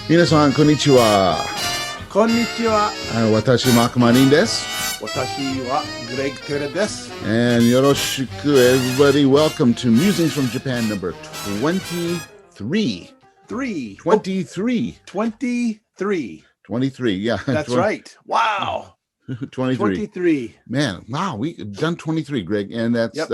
皆さん、こんにちは。こんにちは。私、マークマリンです。私はグレッグ・テレです。And よろしく everybody. Welcome to Musings from Japan number 23. 23. 23, yeah. That's right. Wow. 23. 23. Man, wow, we've done 23, Greg. And that's, Yep.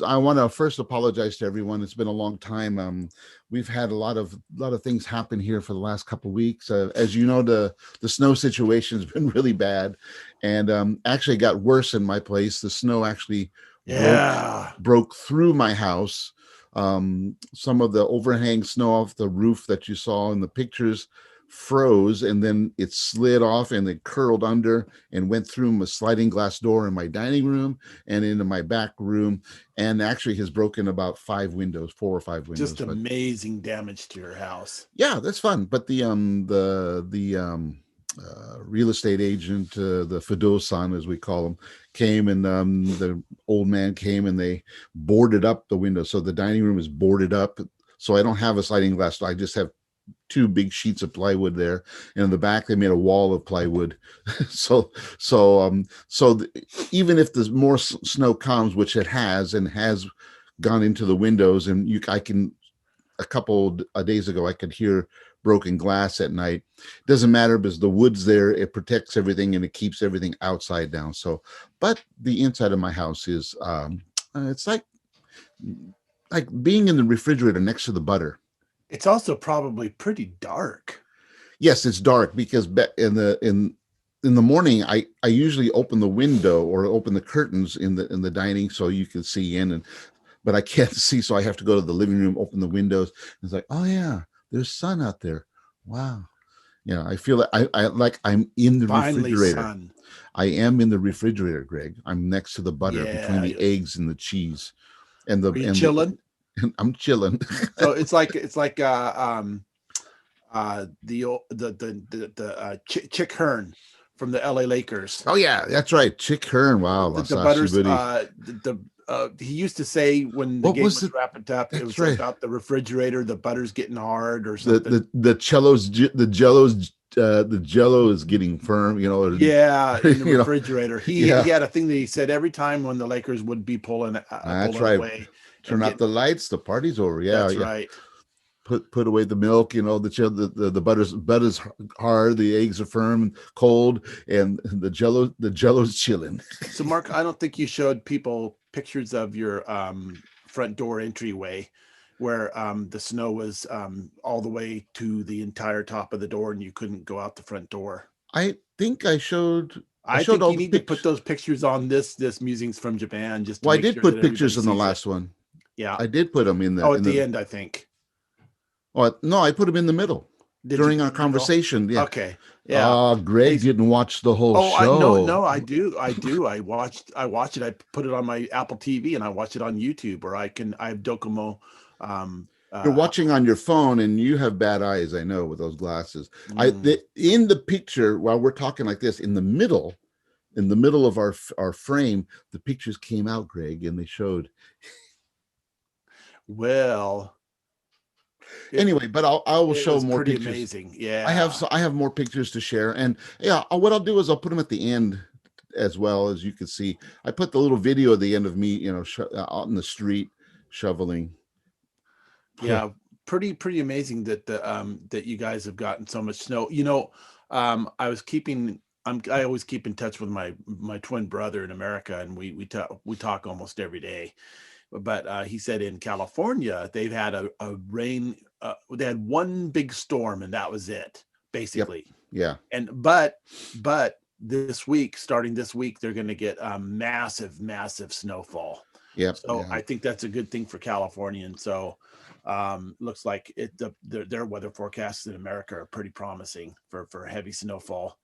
I want to first apologize to everyone. It's been a long time. We've had a lot of things happen here for the last couple of weeks. As you know, the snow situation has been really bad, and actually got worse in my place. The snow actually Yeah. broke through my house. Some of the overhang snow off the roof that you saw in the pictures froze, and then it slid off and it curled under and went through a sliding glass door in my dining room and into my back room, and actually has broken about 4 or 5 windows. Just amazing damage to your house. Yeah, that's fun. But the real estate agent, the Fido-san, as we call him, came, and the old man came, and they boarded up the window. So the dining room is boarded up. So I don't have a sliding glass. I just have 2 big sheets of plywood there, and in the back they made a wall of plywood. so even if there's more snow comes, which it has and has gone into the windows, and I can, a couple of days ago I could hear broken glass at night. It doesn't matter because the wood's there, it protects everything and it keeps everything outside down. So, but the inside of my house is it's like being in the refrigerator next to the butter. It's also probably pretty dark. Yes, it's dark because in the morning I usually open the window or open the curtains in the dining so you can see in, but I can't see, so I have to go to the living room, open the windows. It's like, oh yeah, there's sun out there. Wow. Yeah, I feel like I'm in the Finally, refrigerator. sun. I am in the refrigerator, Greg. I'm next to the butter, between the eggs and the cheese, and Are you chilling? I'm chilling. So it's like Chick Hearn from the LA Lakers. Oh yeah, that's right, Chick Hearn. Wow, the butters. He used to say when the game was wrapping up, it was about the refrigerator, the butter's getting hard or something. The Jello is getting firm, you know. Yeah, in the refrigerator. He had a thing that he said every time when the Lakers would be pulling away. Turn out the lights, the party's over. Yeah, that's right. Put away the milk, you know, the butter's hard, the eggs are firm and cold, and the jello's chilling. So Mark, I don't think you showed people pictures of your front door entryway where the snow was all the way to the entire top of the door and you couldn't go out the front door. I think I showed. I think you need to put those pictures on this Musings from Japan. I did put pictures in the last one. Yeah, I did put them in the. At the end, I think. Oh no, I put them in the middle during our conversation. Yeah. Okay. Yeah. Greg didn't watch the whole show. No, I do. I watched it. I put it on my Apple TV and I watch it on YouTube, or I have Docomo. You're watching on your phone and you have bad eyes, I know, with those glasses. In the picture, while we're talking like this, in the middle of our frame, the pictures came out, Greg, and they showed. Well, anyway, but I will show more pictures. Amazing. Yeah, I have more pictures to share, and yeah, what I'll do is I'll put them at the end as well. As you can see, I put the little video at the end of me, you know, out in the street shoveling. Yeah, pretty amazing that that you guys have gotten so much snow. You know, I always keep in touch with my twin brother in America, and we talk almost every day. But he said in California they've had a rain. They had one big storm and that was it, basically. Yep. Yeah. And but starting this week, they're going to get a massive snowfall. Yeah. So I think that's a good thing for California. And so looks like their weather forecasts in America are pretty promising for heavy snowfall.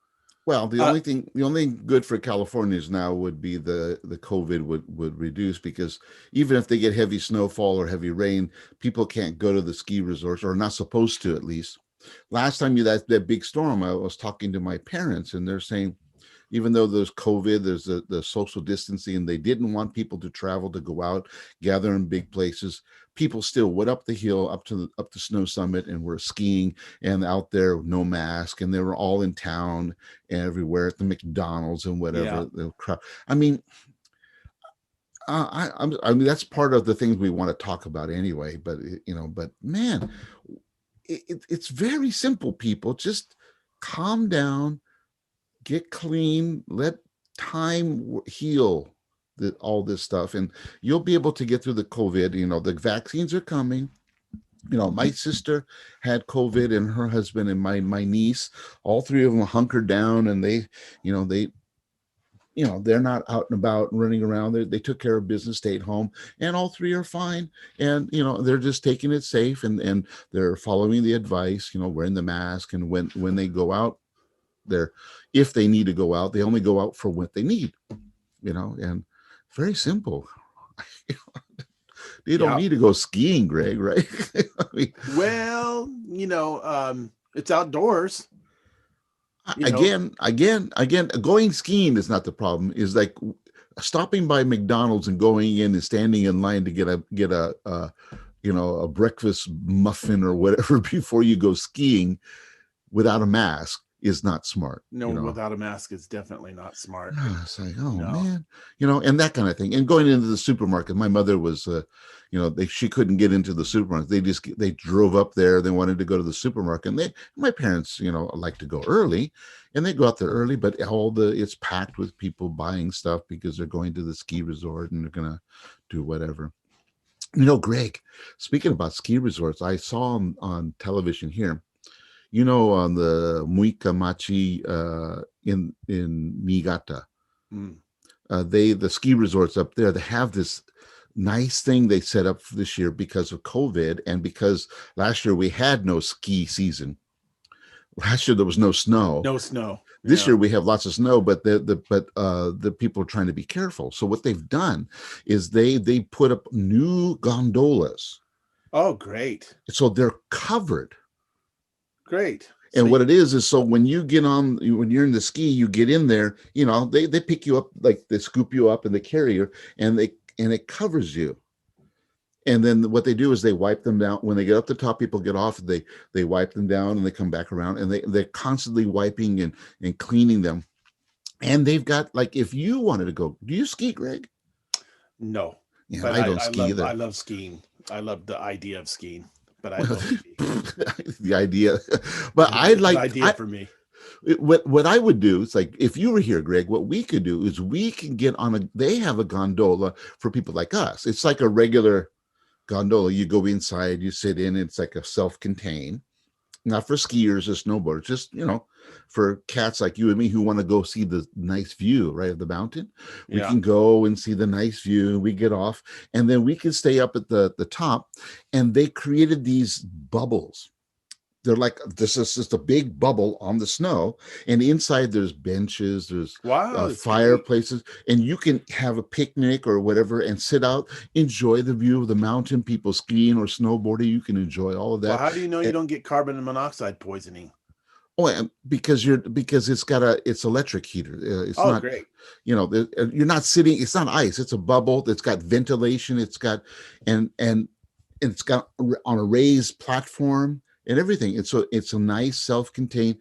Well, the only thing good for Californians now would be the COVID would reduce, because even if they get heavy snowfall or heavy rain, people can't go to the ski resorts, or not supposed to, at least. Last time that big storm, I was talking to my parents and they're saying, even though there's COVID, there's the social distancing, and they didn't want people to travel to go out, gather in big places. People still went up the hill up to Snow Summit and were skiing and out there, no mask, and they were all in town and everywhere at the McDonald's and whatever. Yeah. The crowd. I mean, I mean that's part of the things we want to talk about anyway. But but man, it's very simple. People just calm down, get clean, let time heal all this stuff, and you'll be able to get through the COVID. The vaccines are coming. My sister had COVID, and her husband and my niece, all three of them hunkered down, and they they're not out and about running around. They took care of business, stayed home, and all three are fine. And they're just taking it safe, and they're following the advice. Wearing the mask, and when they go out, they're if they need to go out, they only go out for what they need. And very simple. You don't Yeah. need to go skiing, Greg, right? I mean, Well, it's outdoors. You know, again, going skiing is not the problem. Is like stopping by McDonald's and going in and standing in line to get a breakfast muffin or whatever before you go skiing without a mask is not smart. no, without a mask is definitely not smart. It's like, oh No. man, and that kind of thing. And going into the supermarket, my mother was, she couldn't get into the supermarket. They drove up there. They wanted to go to the supermarket. And my parents, like to go early, and they go out there early, but it's packed with people buying stuff because they're going to the ski resort and they're gonna do whatever. Greg, speaking about ski resorts, I saw on television here. On the Muikamachi in Niigata, Mm. the ski resorts up there, they have this nice thing they set up for this year because of COVID and because last year we had no ski season. Last year there was no snow. No snow. This year we have lots of snow, but the people are trying to be careful. So what they've done is they put up new gondolas. Oh, great. So they're covered. Great. And what it is so when you're in the ski, you get in there, they pick you up, like they scoop you up in the carrier, and it covers you. And then what they do is they wipe them down. When they get up the top, people get off, they wipe them down and they come back around, and they're constantly wiping and cleaning them. And they've got, like, if you wanted to go, do you ski, Greg? No. Yeah, but I don't ski either. I love skiing. I love the idea of skiing, but I don't ski. The idea, but I'd like the idea for me. What I would do is, like, if you were here, Greg, what we could do is we can get on they have a gondola for people like us. It's like a regular gondola. You go inside, you sit in, it's like a self-contained, not for skiers or snowboarders, just for cats like you and me who want to go see the nice view, right, of the mountain. We can go and see the nice view. We get off, and then we can stay up at the top. And they created these bubbles. They're like, this is just a big bubble on the snow, and inside there's benches, there's fireplaces, and you can have a picnic or whatever and sit out, enjoy the view of the mountain. People skiing or snowboarding, you can enjoy all of that. Well, how do you know you don't get carbon monoxide poisoning? Oh, because it's electric heater. It's not great. You're not sitting. It's not ice. It's a bubble that's got ventilation. It's got and it's got on a raised platform and everything. It's a nice self-contained.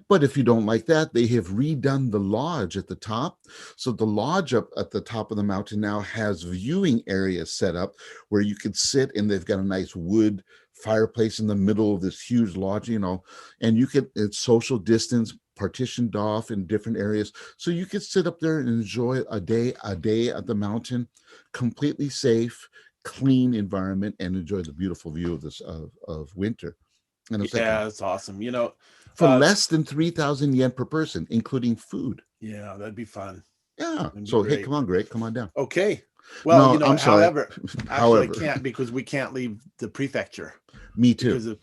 But if you don't like that, they have redone the lodge at the top. So the lodge up at the top of the mountain now has viewing areas set up where you could sit, and they've got a nice wood fireplace in the middle of this huge lodge, and it's social distance, partitioned off in different areas. So you could sit up there and enjoy a day at the mountain, completely safe, clean environment, and enjoy the beautiful view of this of winter. And it's that's awesome. For less than 3,000 yen per person, including food. Yeah, that'd be fun. Yeah. So hey, come on, Greg, come on down. Okay. Well, no, I'm sorry. However, I can't, because we can't leave the prefecture. Me too. Because of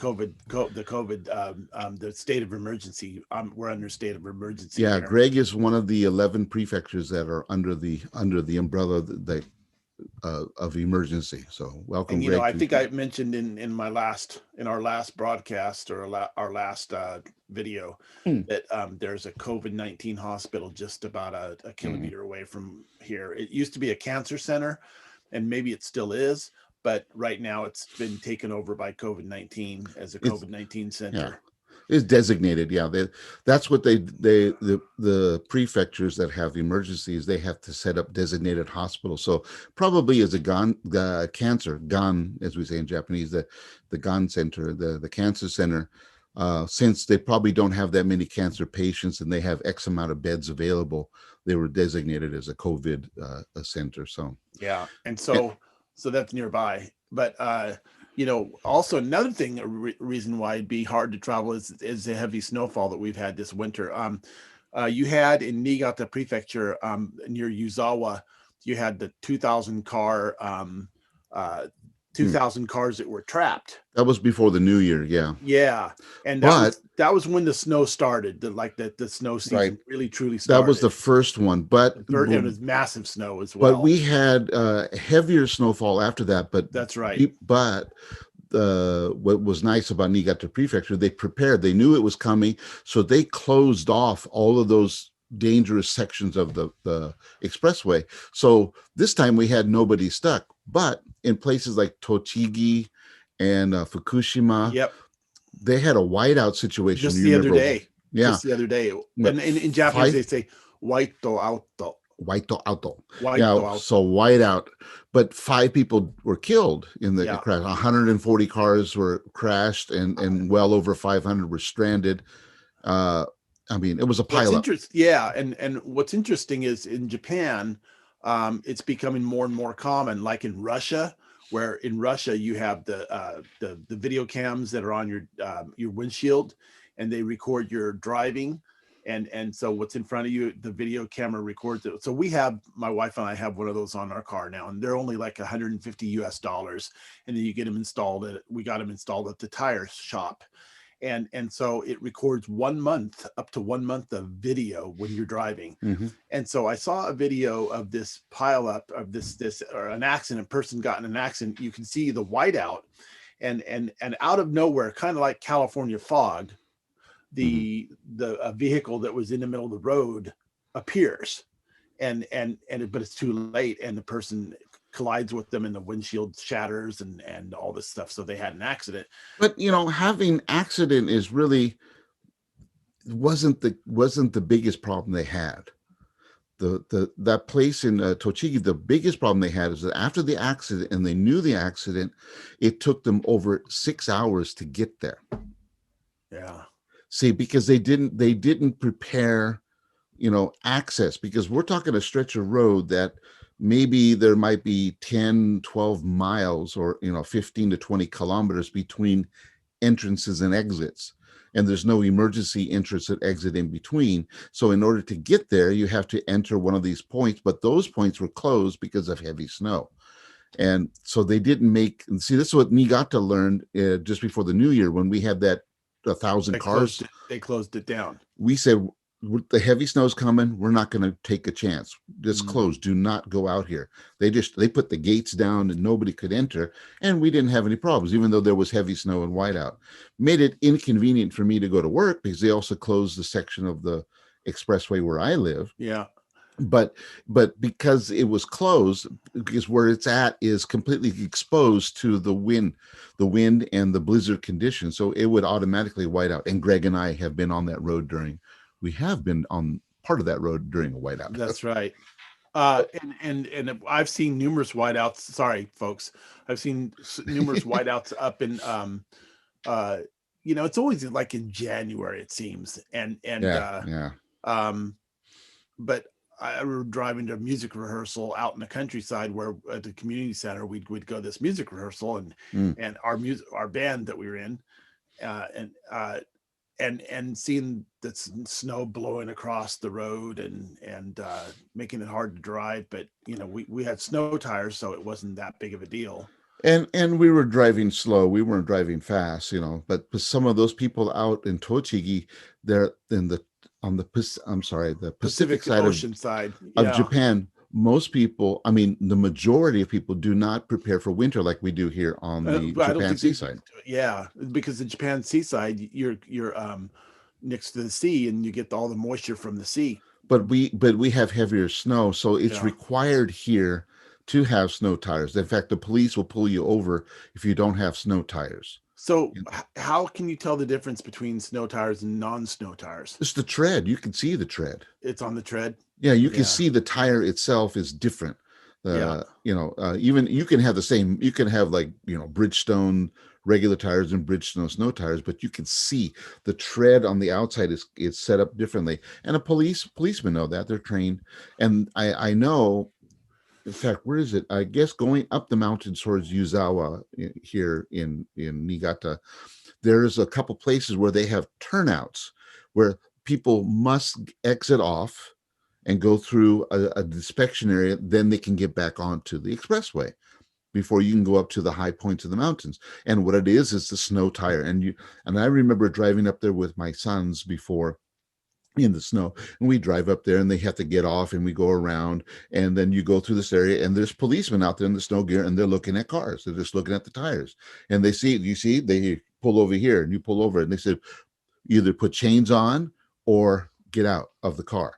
the state of emergency. We're under state of emergency. Yeah, here. Greg is one of the 11 prefectures that are under the umbrella that of emergency. So welcome, And Greg. I think I mentioned in our last broadcast, or our last video, Hmm. that there's a COVID-19 hospital just about a Mhm. kilometer away from here. It used to be a cancer center, and maybe it still is, but right now it's been taken over by COVID-19 as a It's COVID-19 yeah. center. It's designated. Yeah, that's what the prefectures that have emergencies, they have to set up designated hospitals. So probably as a gan, as we say in Japanese, the gan center, the cancer center. Since they probably don't have that many cancer patients and they have X amount of beds available, they were designated as a COVID a center. So Yeah, and eh, so that's nearby. But also another thing, reason why it'd be hard to travel is the heavy snowfall that we've had this winter. You had in Niigata Prefecture, near Yuzawa, you had the 2,000 car, uh, hmm, 2,000 cars that were trapped. that was before the new year. Yeah, Yeah, and that but was that was when the snow started. The snow right, season really truly that was the started. first one. But It was massive snow as but well. we had heavier snowfall after that. That's right. But what was nice about Niigata Prefecture, they prepared. They knew it was coming, so they closed off all of those dangerous sections of the expressway. So this time we had nobody stuck. But in places like Tochigi and Fukushima, Yep. they had a whiteout situation. Just You the other remember? day. Yeah, Just the other day. what And in Japanese five they say "waito auto." whiteout auto. Yeah, Waito so auto. whiteout, but five people were killed in the Yeah. crash. 140 cars were crashed, and well over 500 were stranded. Uh, I mean, it was a What's pileup. interesting, yeah, and what's interesting is in Japan, it's becoming more and more common. Like in Russia, where in Russia you have the video cams that are on your windshield, and they record your driving, and so what's in front of you, the video camera records it. So my wife and I have one of those on our car now, and they're only like $150, and then you get them installed. We got them installed at the tire shop, and so it records 1 month, up to 1 month of video when you're driving. Mm-hmm. And so I saw a video of this pileup of this or an accident, person got in an accident. You can see the whiteout, and out of nowhere, kind of like California fog, Mm-hmm. the vehicle that was in the middle of the road appears, but it's too late, and the person collides with them, and the windshield shatters, and all this stuff. So they had an accident. But having accident is really wasn't the biggest problem they had. The that place in Tochigi, the biggest problem they had is that after the accident, and they knew the accident, it took them over 6 hours to get there. Yeah. See, because they didn't prepare, access, because we're talking a stretch of road that maybe there might be 10, 12 miles, or 15 to 20 kilometers between entrances and exits, and there's no emergency entrance and exit in between. So in order to get there, you have to enter one of these points, but those points were closed because of heavy snow. And so they didn't make. See, this is what Niigata learned just before the new year, when we had that 1,000 cars. They closed it down. We said, the heavy snow's coming, we're not going to take a chance. Just Mm. close. Do not go out here. They put the gates down and nobody could enter, and we didn't have any problems, even though there was heavy snow and whiteout. Made it inconvenient for me to go to work because they also closed the section of the expressway where I live. Yeah. But because it was closed, because where it's at is completely exposed to the wind and the blizzard conditions, so it would automatically white out. And Greg and I have been on that road we have been on part of that road during a whiteout. That's right. And I've seen numerous whiteouts. Sorry, folks. I've seen numerous whiteouts up in uh it's always like in January, it seems. Yeah, yeah. Um but I were driving to a music rehearsal out in the countryside, where at the community center we'd go to this music rehearsal, Mm. and our band that we were in, and seeing the snow blowing across the road, and making it hard to drive. But we had snow tires, so it wasn't that big of a deal. And we were driving slow. We weren't driving fast, but some of those people out in Tochigi, they're in the on the I'm sorry, the Pacific Pacific side of Ocean side, of yeah. Japan, most people, I mean, the majority of people do not prepare for winter like we do here on the I don't Japan think they do. seaside. Yeah, because the Japan seaside, you're next to the sea, and you get all the moisture from the sea. But we have heavier snow, so it's Yeah. required here to have snow tires. In fact, the police will pull you over if you don't have snow tires. So how can you tell the difference between snow tires and non-snow tires? It's the tread. You can see the tread. It's on the tread. Yeah, you can Yeah. see the tire itself is different. Yeah. Even you can have the same, you can have like, Bridgestone regular tires and Bridgestone snow tires, but you can see the tread on the outside is set up differently. And policemen know that, they're trained. And I know, in fact, where is it? I guess going up the mountain towards Yuzawa here in Niigata, there's a couple places where they have turnouts where people must exit off and go through a inspection area, then they can get back onto the expressway before you can go up to the high points of the mountains. And what it is the snow tire. And I remember driving up there with my sons before in the snow, and we drive up there and they have to get off and we go around, and then you go through this area and there's policemen out there in the snow gear and they're looking at cars. They're just looking at the tires, and they pull over here and you pull over, and they said either put chains on or get out of the car.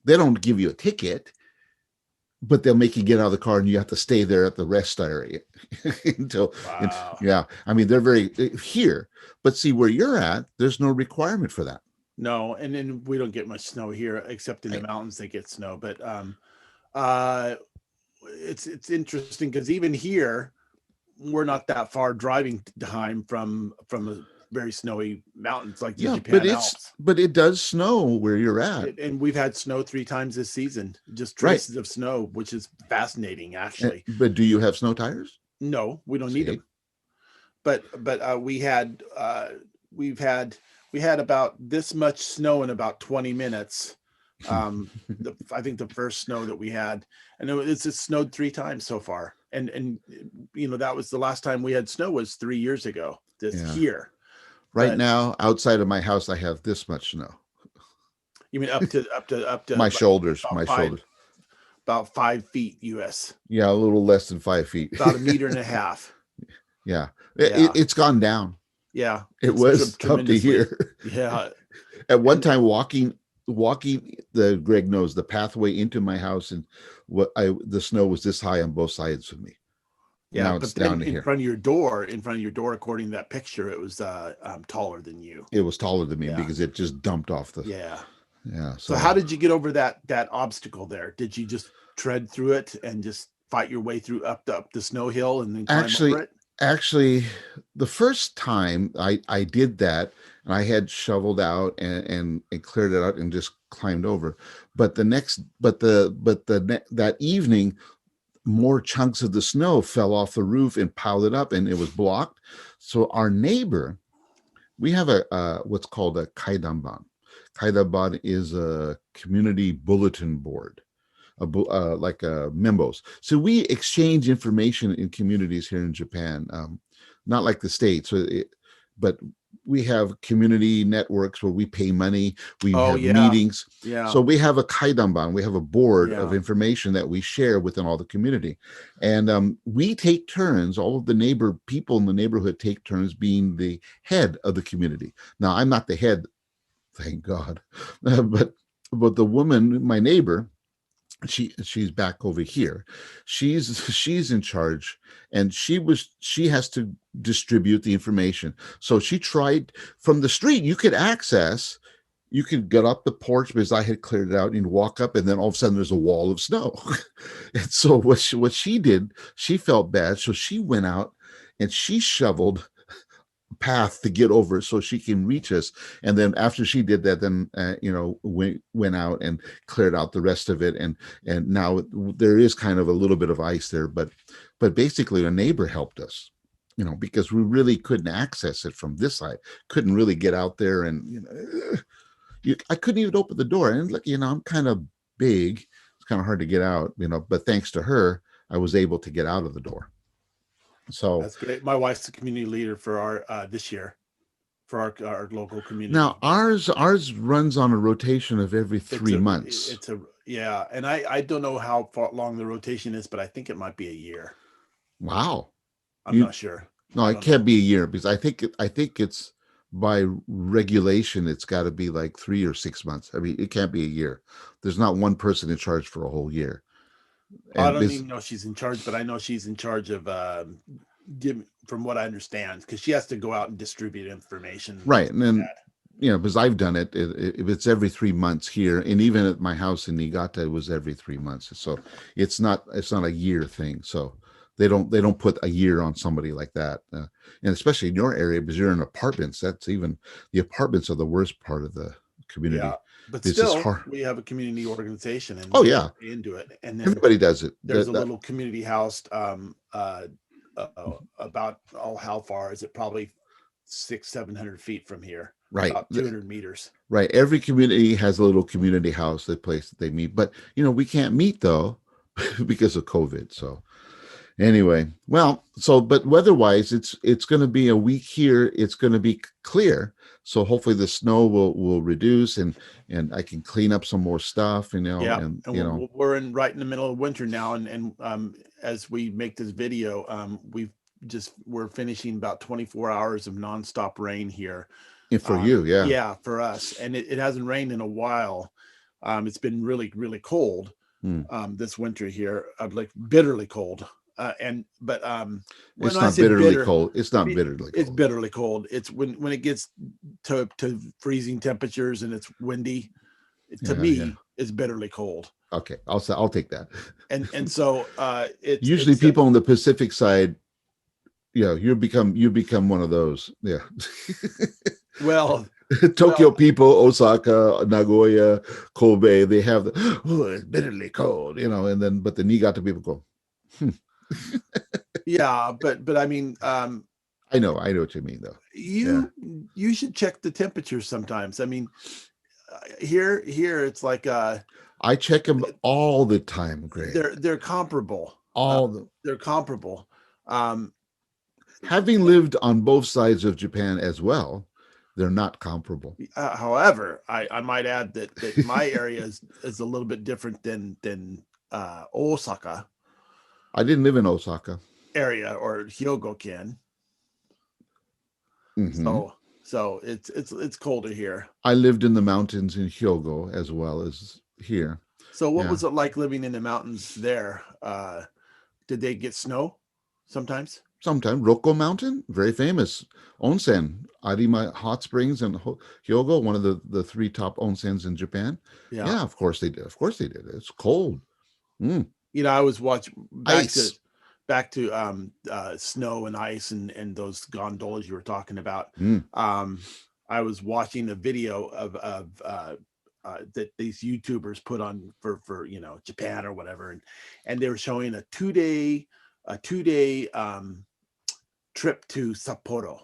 They don't give you a ticket, but they'll make you get out of the car and you have to stay there at the rest area until, Wow. yeah. I mean, they're very here, but see where you're at, there's no requirement for that. No, and then we don't get much snow here, except in the Right. mountains they get snow. But uh, it's interesting because even here, we're not that far driving time from a very snowy mountains like the Yeah, Japan Alps. but it does snow where you're at. And we've had snow 3 times this season, just Right. traces of snow, which is fascinating, actually. But do you have snow tires? No, we don't need See? them. But we had about this much snow in about 20 minutes. I think the first snow that we had, and it's snowed 3 times so far. And that was the last time we had snow was 3 years ago this Yeah. year. Right But now, outside of my house, I have this much snow. you mean up to My like shoulders, about my five, shoulders. about 5 feet US, Yeah, a little less than 5 feet. about a meter and a half. Yeah. Yeah. It's gone down. Yeah. It was up to tremendously. here. Yeah. At one time, walking the Greg knows the pathway into my house, and the snow was this high on both sides of me. Yeah, Now but it's then down to here. in front of your door, according to that picture, it was taller than you. It was taller than me Yeah. because it just dumped off the. Yeah. Yeah. So how did you get over that obstacle there? Did you just tread through it and just fight your way through up the snow hill and then climb over it? Actually, the first time I did that, and I had shoveled out and cleared it out and just climbed over. But that evening, more chunks of the snow fell off the roof and piled it up, and it was blocked. So our neighbor, we have what's called a kaidanban. Kaidanban is a community bulletin board, like memos. So we exchange information in communities here in Japan, not like the States. But we have community networks where we pay money. We have meetings. Yeah. So we have a kaidanban. We have a board of Yeah. information that we share within all the community. And we take turns, all of the people in the neighborhood take turns being the head of the community. Now, I'm not the head, thank God. But the woman, my neighbor, she's back over here. She's in charge, and she has to distribute the information. So she tried from the street. You could get up the porch because I had cleared it out and walk up, and then all of a sudden there's a wall of snow. And so what she did, she felt bad, so she went out and she shoveled path to get over so she can reach us. And then after she did that, then went out and cleared out the rest of it, and now there is kind of a little bit of ice there, but basically a neighbor helped us, because we really couldn't access it from this side, couldn't really get out there, and I couldn't even open the door. And look, I'm kind of big, it's kind of hard to get out, but thanks to her, I was able to get out of the door. So that's great. My wife's the community leader for our this year, for our local community. Now ours runs on a rotation of every 3 months. Yeah, and I don't know how far long the rotation is, but I think it might be a year. Wow. I'm You not sure. No, I it don't know. can't be a year because I think it's by regulation it's got to be like 3 or 6 months. I mean, it can't be a year. There's not one person in charge for a whole year. I And don't this even know she's in charge, but I know she's in charge of give from what I understand, because she has to go out and distribute information and right, things and like then that. because I've done it, if it's every 3 months here, and even at my house in Niigata, it was every 3 months. So it's not a year thing. So they don't put a year on somebody like that, and especially in your area because you're in apartments. That's even the apartments are the worst part of the Yeah, community. but It's just still, hard. we have a community organization, and Oh we all yeah, pay into it. And then everybody does it. there's a That little community house. About, oh, how far is it? Probably 600-700 feet from here, right. about 200 meters. Right. Every community has a little community house, the place that they meet. But we can't meet though because of COVID. So anyway, well, but weather-wise, it's going to be a week here. It's going to be clear, so hopefully the snow will reduce, and I can clean up some more stuff. Yeah, And and we're right in the middle of winter now, and as we make this video, we're finishing about 24 hours of nonstop rain here. and for you, yeah. Yeah, for us, and it hasn't rained in a while. It's been really, really cold Hmm. this winter here, like bitterly cold. And but when It's I not say bitterly bitter, cold. It's not bitterly it's cold. bitterly cold. It's when it gets to freezing temperatures and it's windy. To Yeah, yeah. me, it's bitterly cold. Okay, I'll take that. And so Usually, people on the Pacific side, you become one of those. Yeah. well, Tokyo people, Osaka, Nagoya, Kobe, they have it's bitterly cold, and then but the Niigata people go, hmm. yeah, but I mean, I know what you mean though. Yeah, you should check the temperatures sometimes. I mean, here it's like I check them all the time, Greg. they're comparable. All the They're comparable. Um, Having lived on both sides of Japan as well, they're not comparable. However, I might add that my area is a little bit different than Osaka I didn't live in Osaka. area or Hyogo-ken. Hmm. So it's colder here. I lived in the mountains in Hyogo as well as here. So what Yeah. was it like living in the mountains there? Did they get snow sometimes? Sometime Rokko Mountain, very famous. Onsen, Arima Hot Springs, and Hyogo, one of the three top onsens in Japan. Yeah. Yeah, of course they did. Of course they did. It's cold. Mm. I was watching Ice. back to snow and ice and those gondolas you were talking about. Mm. I was watching a video of that these YouTubers put on for Japan or whatever, and they were showing a two day trip to Sapporo.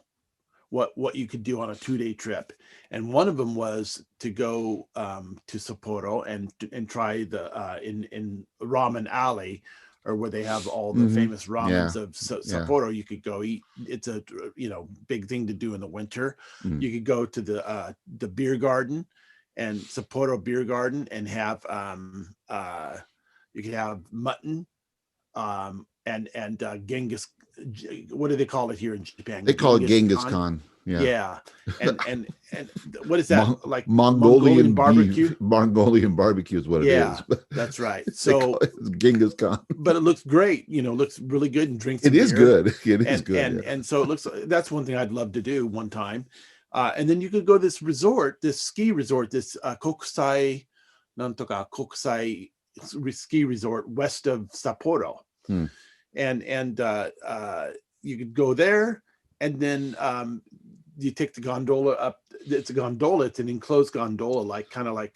What you could do on a 2-day trip, and one of them was to go to Sapporo and try the in Ramen Alley, or where they have all the Hmm. famous ramens Yeah. of Yeah. Sapporo. You could go eat. It's a big thing to do in the winter. Mm. You could go to the beer garden and Sapporo beer garden and have you could have mutton and Genghis. What do they call it here in Japan? They call it Genghis Genghis Khan. Khan. Yeah. Yeah, and what is that like? Mongolian Mongolian barbecue? beef, Mongolian barbecue is what it Yeah, is. that's right. They call So, it Genghis Khan. but it looks great. Looks really good, and drink It some is beer, good. It is and good. and Yeah. and so it looks. That's one thing I'd love to do one time. And then you could go to this resort, this ski resort, this Kokusai, Nantoka Kokusai ski resort west of Sapporo, Hmm. and you could go there, and then you take the gondola up. It's a gondola. It's an enclosed gondola, like kind of like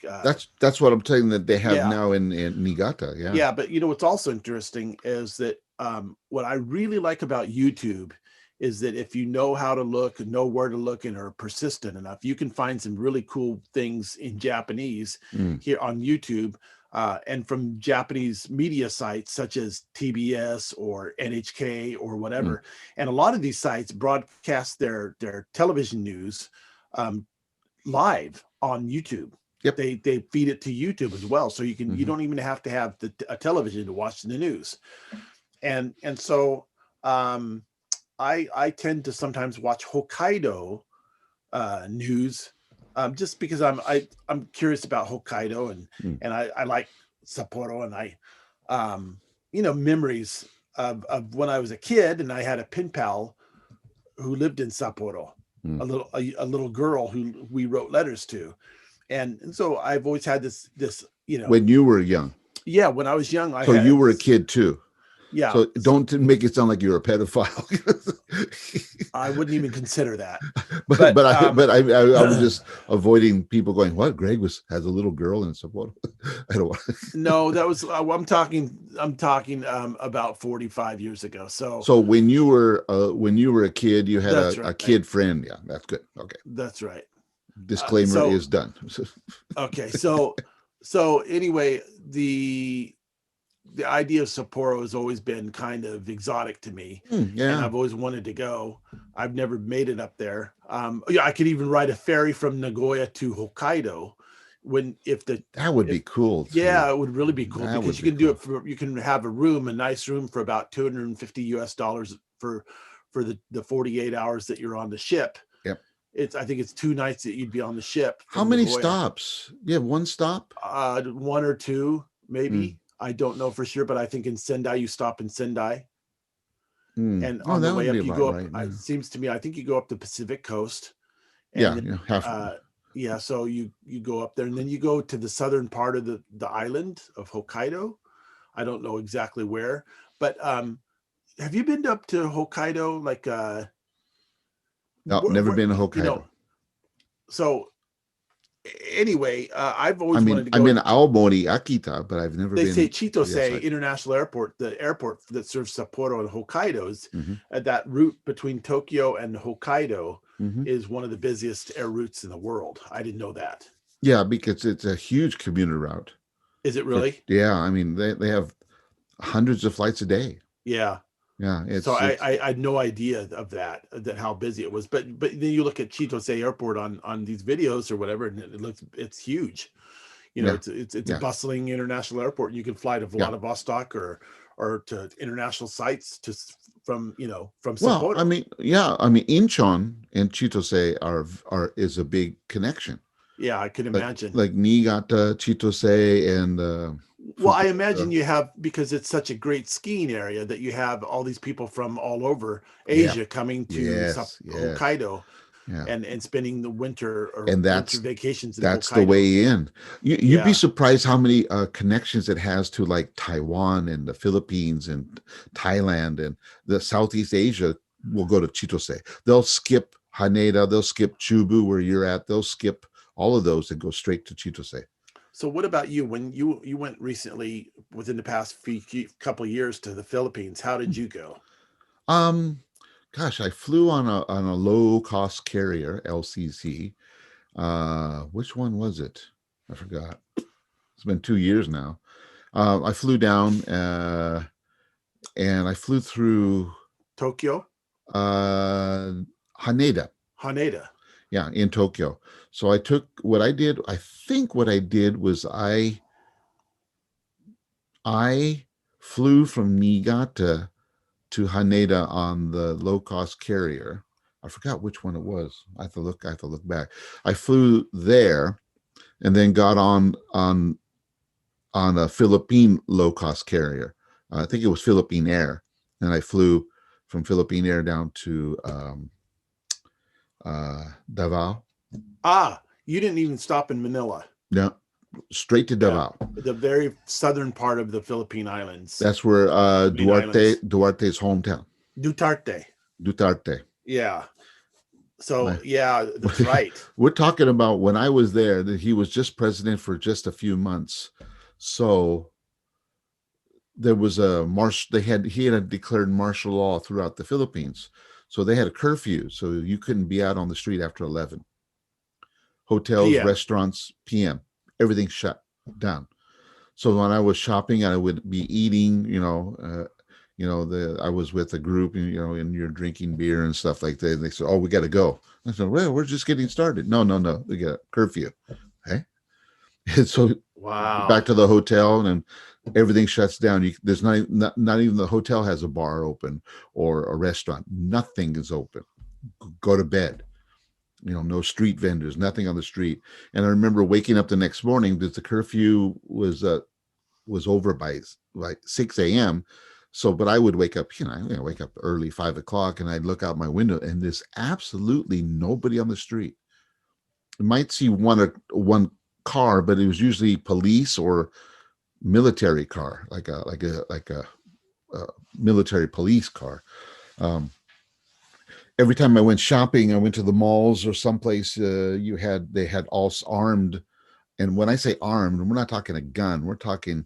That's what I'm telling that they have yeah, now in Niigata. Yeah. yeah. But what's also interesting is that what I really like about YouTube is that if you know how to look, know where to look, and are persistent enough, you can find some really cool things in Japanese Mm. here on YouTube. And from Japanese media sites such as TBS or NHK or Mm. whatever, and a lot of these sites broadcast their television news um, live on YouTube. Yep. They feed it to YouTube as well, so you Mm-hmm. don't even have to have a television to watch the news. And so um, I tend to sometimes watch Hokkaido news, just because I'm curious about Hokkaido, Mm. and I like Sapporo, and um, memories of when I was a kid and I had a pen pal who lived in Sapporo, Mm. a little girl who we wrote letters to, and so I've always had this When you were young, yeah, when I was young I so you had were a this, kid too. yeah. So don't make it sound like you're a pedophile. I wouldn't even consider that, but but I was just avoiding people going, "What? Greg has a little girl in support." I don't want. no, that was I'm talking about 45 years ago. So So when you were a kid, you had that's a right. kid friend. Yeah, that's good. Okay. That's right. Disclaimer So is done. okay, so anyway, the idea of Sapporo has always been kind of exotic to me, and Yeah, I've always wanted to go. I've never made it up there. Yeah, I could even ride a ferry from Nagoya to Hokkaido. When if the that would be if cool too. Yeah, it would really be cool, That because would you be can do it cool. for you can have a nice room for about $250 for the 48 hours that you're on the ship. Yep. I think it's 2 nights that you'd be on the ship How from many Nagoya. stops? You have one stop? One or two, Mm. maybe. I don't know for sure, but I think in Sendai you stop in Sendai, Mm. and Oh, on the that way would be up you about go up. right. It Yeah. seems to me, I think you go up the Pacific coast, and Yeah. then Half. yeah, so you go up there, and then you go to the southern part of the island of Hokkaido. I don't know exactly where, but have you been up to Hokkaido? Like No, never been to you know, Hokkaido. so anyway, I've I always mean, wanted to I'm go. in Aomori, Akita, but I've never They say been to the Chitose outside. International Airport, the airport that serves Sapporo and Hokkaido, is Mm-hmm. that route between Tokyo and Hokkaido Mm-hmm. is one of the busiest air routes in the world. I didn't know that. Yeah, because it's a huge commuter route. Is it really? Yeah, I mean they have hundreds of flights a day. Yeah. Yeah, So it's I had no idea of that how busy it was. But then you look at Chitose Airport on these videos or whatever, and it's huge. yeah, It's a yeah, bustling international airport. You can fly to yeah. Vladivostok or to international sites from Well, I Sapporo. mean, yeah, I mean Incheon and Chitose are is a big connection. Yeah, I could Like imagine. like Niigata, Chitose, and Well, I imagine Fukuoka. you have, because it's such a great skiing area, that you have all these people from all over Yeah, Asia coming to yes, yes, Hokkaido, yeah, and spending the and winter vacations in that's the Hokkaido. way in. You'd be Yeah. surprised how many connections it has to like Taiwan and the Philippines and Thailand and the Southeast Asia. Will go to Chitose. They'll skip Haneda. They'll skip Chubu where you're at. They'll skip all of those and go straight to Chitose. So what about you? When you went recently, within the past couple of years, to the Philippines, how did you go? Um, Gosh, I flew on a low cost carrier, LCC. Which one was it? I forgot. It's been 2 years now. I flew down and I flew through Tokyo, uh, Haneda. Haneda. Yeah, in Tokyo. So I took what I did. I think what I did was I flew from Niigata to Haneda on the low cost carrier. I forgot which one it was. I have to look back. I flew there and then got on a Philippine low cost carrier. I think it was Philippine Air, and I flew from Philippine Air down to Davao. You didn't even stop in Manila. No, straight to Yeah, Davao. the very southern part of the Philippine Islands, That's where main islands. Duarte's hometown. Duterte. Duterte. Yeah. So My, yeah, that's right. we're talking about when I was there that he was just president for just a few months. So there was a marsh. He had declared martial law throughout the Philippines. So they had a curfew. So you couldn't be out on the street after 11. Hotels, PM. restaurants, PM, everything shut down. So when I was shopping, I would be eating, I was with a group, and you're drinking beer and stuff like that. And they said, "Oh, we got to go." I said, "Well, we're just getting started." No, we got a curfew. Okay. And so back Wow. to the hotel, and everything shuts down. There's not even the hotel has a bar open or a restaurant. Nothing is open. Go to bed. No street vendors, nothing on the street. And I remember waking up the next morning because the curfew was over by like 6 a.m. So, but I would wake up, wake up early, 5 o'clock, and I'd look out my window, and there's absolutely nobody on the street. You might see one car, but it was usually police or military car, like a military police car. Um, every time I went shopping, I went to the malls or someplace. They had all armed, and when I say armed, we're not talking a gun. We're talking,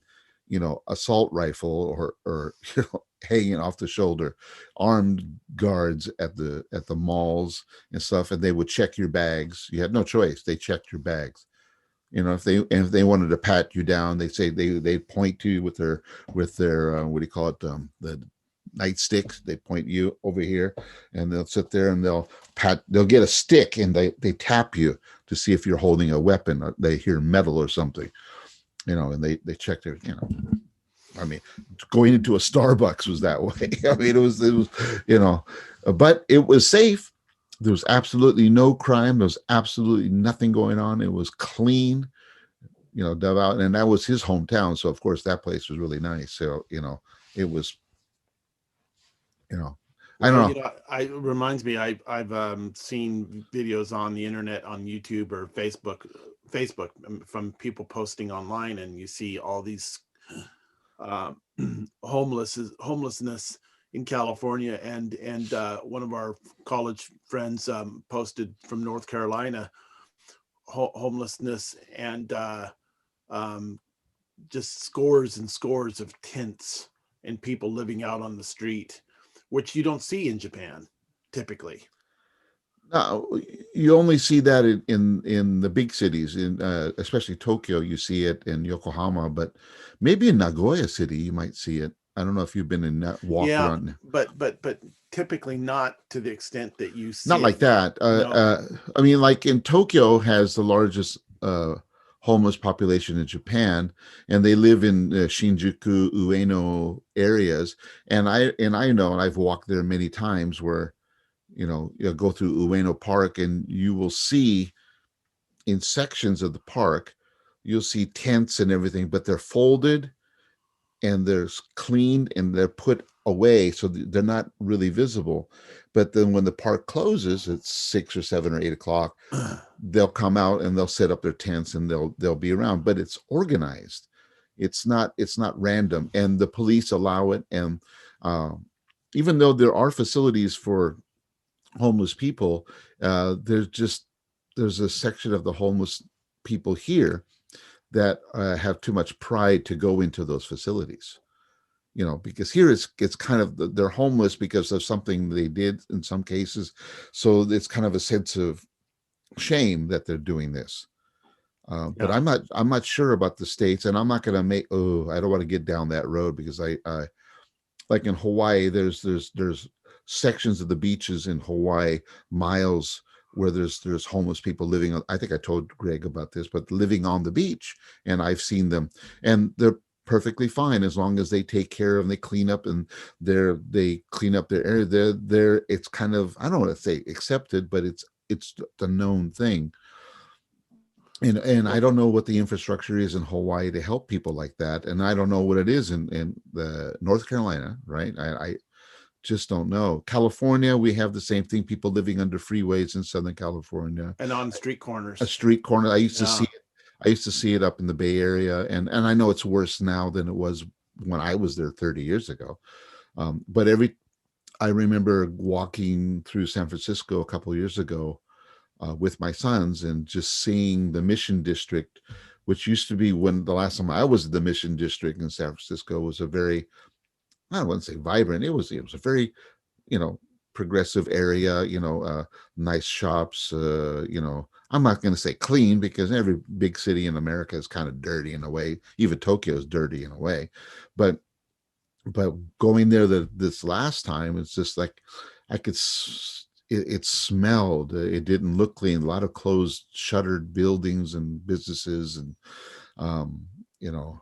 assault rifle or hanging off the shoulder, armed guards at the malls and stuff, and they would check your bags. You had no choice. They checked your bags. If they wanted to pat you down, they say they point to you with their what do you call it, the nightsticks. They point you over here, and they'll sit there and they'll get a stick, and they tap you to see if you're holding a weapon, or they hear metal or something, and they check their, I mean, going into a Starbucks was that way. I mean, it was, but it was safe. There was absolutely no crime. There was absolutely nothing going on. It was clean, dug out, and that was his hometown. So of course that place was really nice. So it was, you know, I don't Well, know. I it reminds me, I've seen videos on the internet, on YouTube or Facebook, from people posting online, and you see all these uh, homelessness in California, and one of our college friends posted from North Carolina, homelessness, and um, just scores and scores of tents and people living out on the street, which you don't see in Japan typically. No, you only see that in the big cities, in especially Tokyo. You see it in Yokohama, but maybe in Nagoya City you might see it. I don't know if you've been in that walk Yeah, around. but typically not to the extent that you Not see it. like that. No. I mean, like in Tokyo has the largest homeless population in Japan, and they live in Shinjuku, Ueno areas. And I know, and I've walked there many times, where you'll go through Ueno Park, and you will see in sections of the park, you'll see tents and everything, but they're folded and they're cleaned and they're put away, so they're not really visible. But then when the park closes at 6 or 7 or 8 o'clock, they'll come out and they'll set up their tents, and they'll be around. But it's organized. It's not random, and the police allow it. And uh, even though there are facilities for homeless people, there's a section of the homeless people here that have too much pride to go into those facilities. Because here it's kind of, they're homeless because of something they did in some cases, so it's kind of a sense of shame that they're doing this. But Yeah. I'm not sure about the states, and I'm not going to make. Oh, I don't want to get down that road, because I like in Hawaii, there's sections of the beaches in Hawaii, miles, where there's homeless people living on. I think I told Greg about this, but living on the beach, and I've seen them, and they're perfectly fine as long as they take care of and they clean up, and they clean up their area. They're it's kind of, I don't want to say accepted, but it's the known thing. And I Well, don't know what the infrastructure is in Hawaii to help people like that, and I don't know what it is in the North Carolina, right? I just don't know. California, we have the same thing. People living under freeways in Southern California, and on street a corners. street corner. I used to see Yeah. it. I used to see it up in the Bay Area, and I know it's worse now than it was when I was there 30 years ago. But I remember walking through San Francisco a couple of years ago with my sons, and just seeing the Mission District, which used to be, when the last time I was in the Mission District in San Francisco, was a very, I don't want to say vibrant. It was a very, you know progressive area. Nice shops. I'm not going to say clean, because every big city in America is kind of dirty in a way. Even Tokyo is dirty in a way, but going there this last time, it's just like I could. it smelled. It didn't look clean. A lot of closed, shuttered buildings and businesses, and um, you know,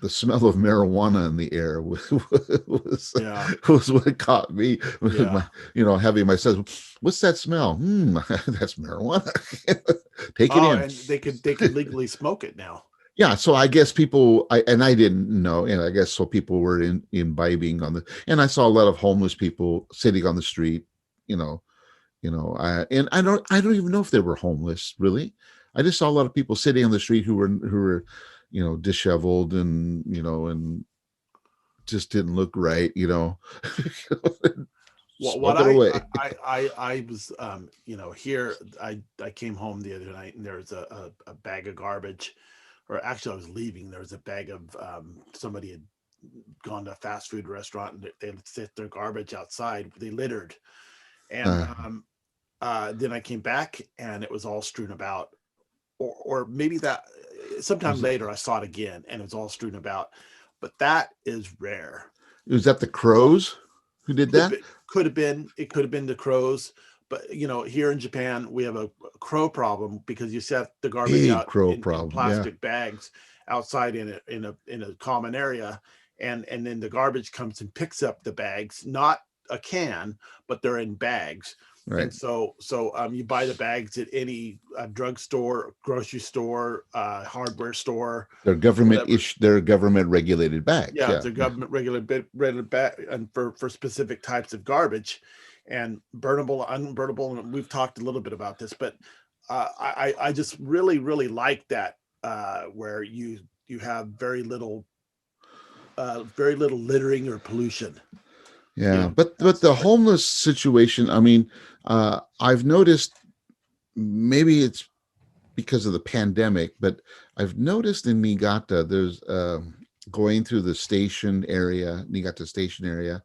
the smell of marijuana in the air was, Yeah. was what caught me. Yeah. My, having my son, what's that smell? That's marijuana. Take it Oh, in. and they could legally smoke it now. Yeah, so I guess people, I didn't know, and I guess so people were imbibing on the, and I saw a lot of homeless people sitting on the street, you know, and I don't even know if they were homeless really. I just saw a lot of people sitting on the street who were, disheveled and and just didn't look right, What smoking away. I was here I came home the other night and there was a bag of garbage, or actually I was leaving. There was a bag of somebody had gone to a fast food restaurant and they set their garbage outside. They littered, and Uh, then I came back and it was all strewn about, or maybe that sometime was later I saw it again and it was all strewn about, but that is rare. was that the crows who did Could have that? been, could have been, it could have been the crows, but here in Japan we have a crow problem because you set the garbage Big out crow in problem. Yeah. plastic bags outside in a common area, and then the garbage comes and picks up the bags, not a can, but they're in bags. Right. And so you buy the bags at any drugstore, grocery store, hardware store, whatever. They're government regulated bags. Yeah, Yeah. it's a Yeah. government regulated back and for specific types of garbage, and burnable, unburnable. And we've talked a little bit about this, but I just really like that, where you have very little littering or pollution. You Yeah. know, But the homeless situation, I mean, I've noticed, maybe it's because of the pandemic, but I've noticed in Niigata, there's going through the station area, Niigata station area,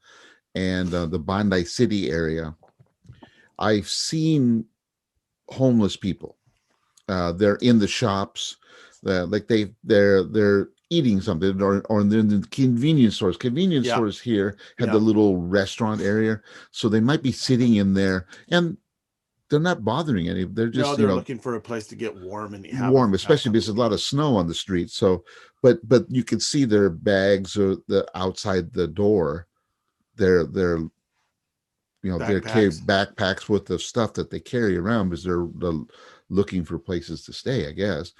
and the Bandai City area. I've seen homeless people. They're in the shops, like they're eating something, or in the convenience stores. Convenience yeah, stores here have the yeah. little restaurant area, so they might be sitting in there, and they're not bothering any. They're No, just they're looking for a place to get warm and warm, have especially because something there's to a lot eat. of snow on the street. So, but you can see their bags or the outside the door. They're they're carry Backpacks. backpacks with the stuff that they carry around because they're looking for places to stay, I guess.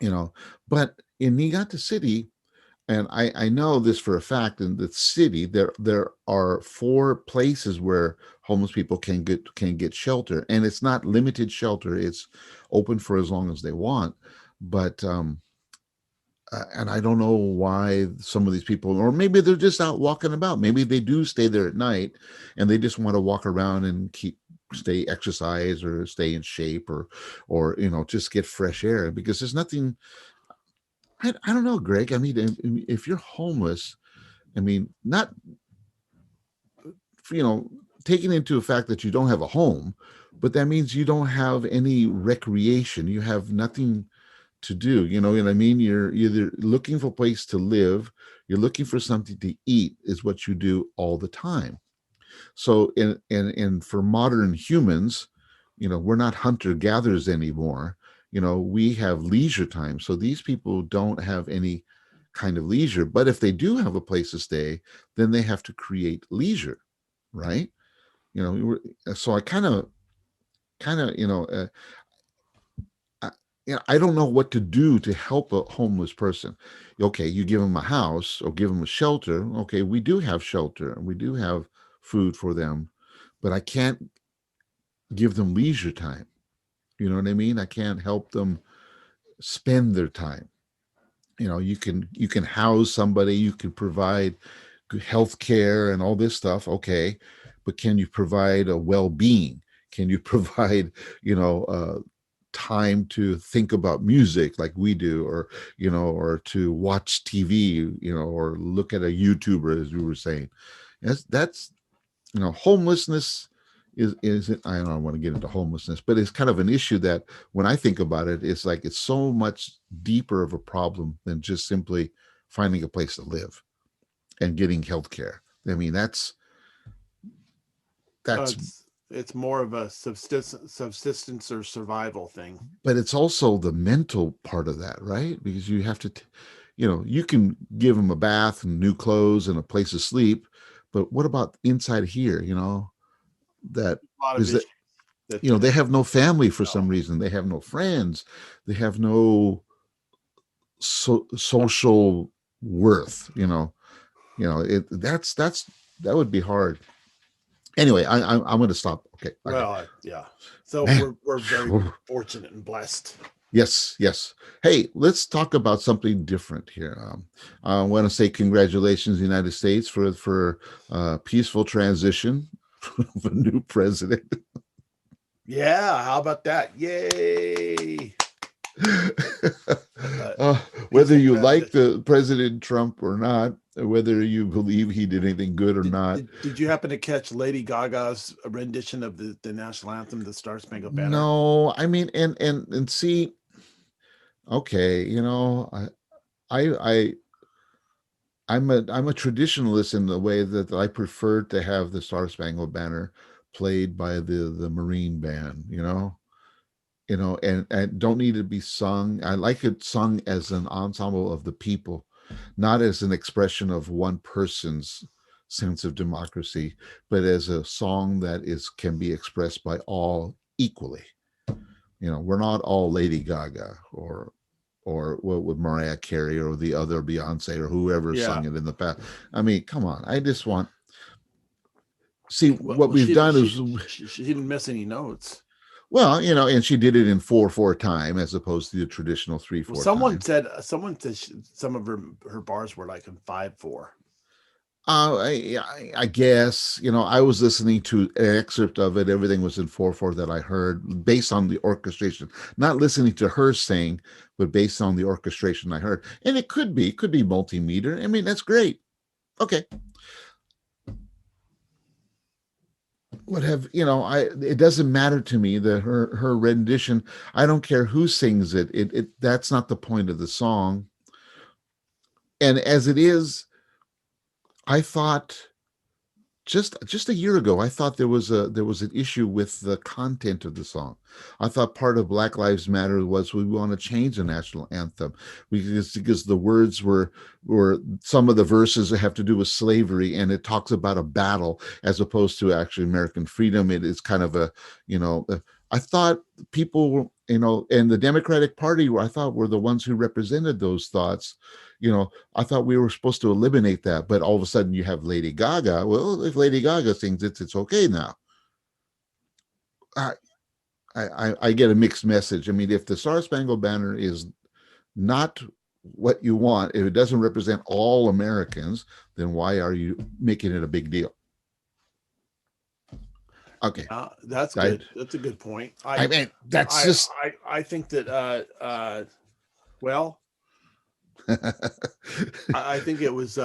you know but in Niigata City, and I know this for a fact, in the city there are four places where homeless people can get shelter, and it's not limited shelter. It's open for as long as they want. But and I don't know why some of these people, or maybe they're just out walking about. Maybe they do stay there at night, and they just want to walk around and stay exercise or stay in shape, or just get fresh air, because there's nothing. I don't know, Greg. I mean, if you're homeless, I mean, not, you know, taking into the fact that you don't have a home, but that means you don't have any recreation. You have nothing to do. You know what I mean? You're either looking for a place to live, you're looking for something to eat, is what you do all the time. So, and for modern humans, we're not hunter gatherers anymore. We have leisure time. So these people don't have any kind of leisure. But if they do have a place to stay, then they have to create leisure, right? So I kind of, I don't know what to do to help a homeless person. Okay, you give them a house or give them a shelter. Okay, we do have shelter and we do have food for them, but I can't give them leisure time. You know what I mean? I can't help them spend their time. You can house somebody, you can provide health care and all this stuff. Okay, but can you provide a well-being? Can you provide, time to think about music like we do, or to watch TV, or look at a YouTuber, as we were saying? That's homelessness is I don't want to get into homelessness, but it's kind of an issue that, when I think about it, it's like it's so much deeper of a problem than just simply finding a place to live and getting health care. I mean, that's it's more of a subsistence or survival thing. but it's also the mental part of that, right? Because you have to you can give them a bath and new clothes and a place to sleep, but what about inside here, that A lot of is that issues that they that have no family for no. some reason, they have no friends, they have no social worth, that would be hard. Anyway, I'm going to stop. Okay. Well, yeah. So Man. we're very fortunate and blessed. Yes. Hey, let's talk about something different here. I want to say congratulations, United States, for peaceful transition of a new president. Yeah, how about that? Yay! Whether Peaceful you like transition. the President Trump or not, whether you believe he did anything good or Did, not. did, did you happen to catch Lady Gaga's rendition of the national anthem, the Star Spangled Banner? No, I mean, and see, okay, I I'm a traditionalist in the way that I prefer to have the Star Spangled Banner played by the Marine Band, and don't need to be sung. I like it sung as an ensemble of the people, not as an expression of one person's sense of democracy, but as a song that can be expressed by all equally. We're not all Lady Gaga or what with Mariah Carey or the other Beyonce or whoever Yeah. sung it in the past. I mean, come on. I just want see Well, what we've done is she didn't miss any notes. well, and she did it in 4/4 time as opposed to the traditional three Well, four time. someone said some of her bars were like in 5/4. I guess I was listening to an excerpt of it. Everything was in 4/4 that I heard based on the orchestration, not listening to her sing, but based on the orchestration I heard. And it could be multimeter. I mean, that's great. Okay, what have it doesn't matter to me that her rendition. I don't care who sings it. It that's not the point of the song. And as it is, I thought just a year ago, I thought there was an issue with the content of the song. I thought part of Black Lives Matter was we want to change the national anthem because the words were some of the verses have to do with slavery, and it talks about a battle as opposed to actually American freedom. It is kind of I thought people, and the Democratic Party, I thought were the ones who represented those thoughts. I thought we were supposed to eliminate that, but all of a sudden you have Lady Gaga. Well, if Lady Gaga sings it, it's okay now. I, I get a mixed message. I mean, if the Star Spangled Banner is not what you want, if it doesn't represent all Americans, then why are you making it a big deal? Okay, That's I, good. That's a good point. I mean, that's I just. I think that well, I think it was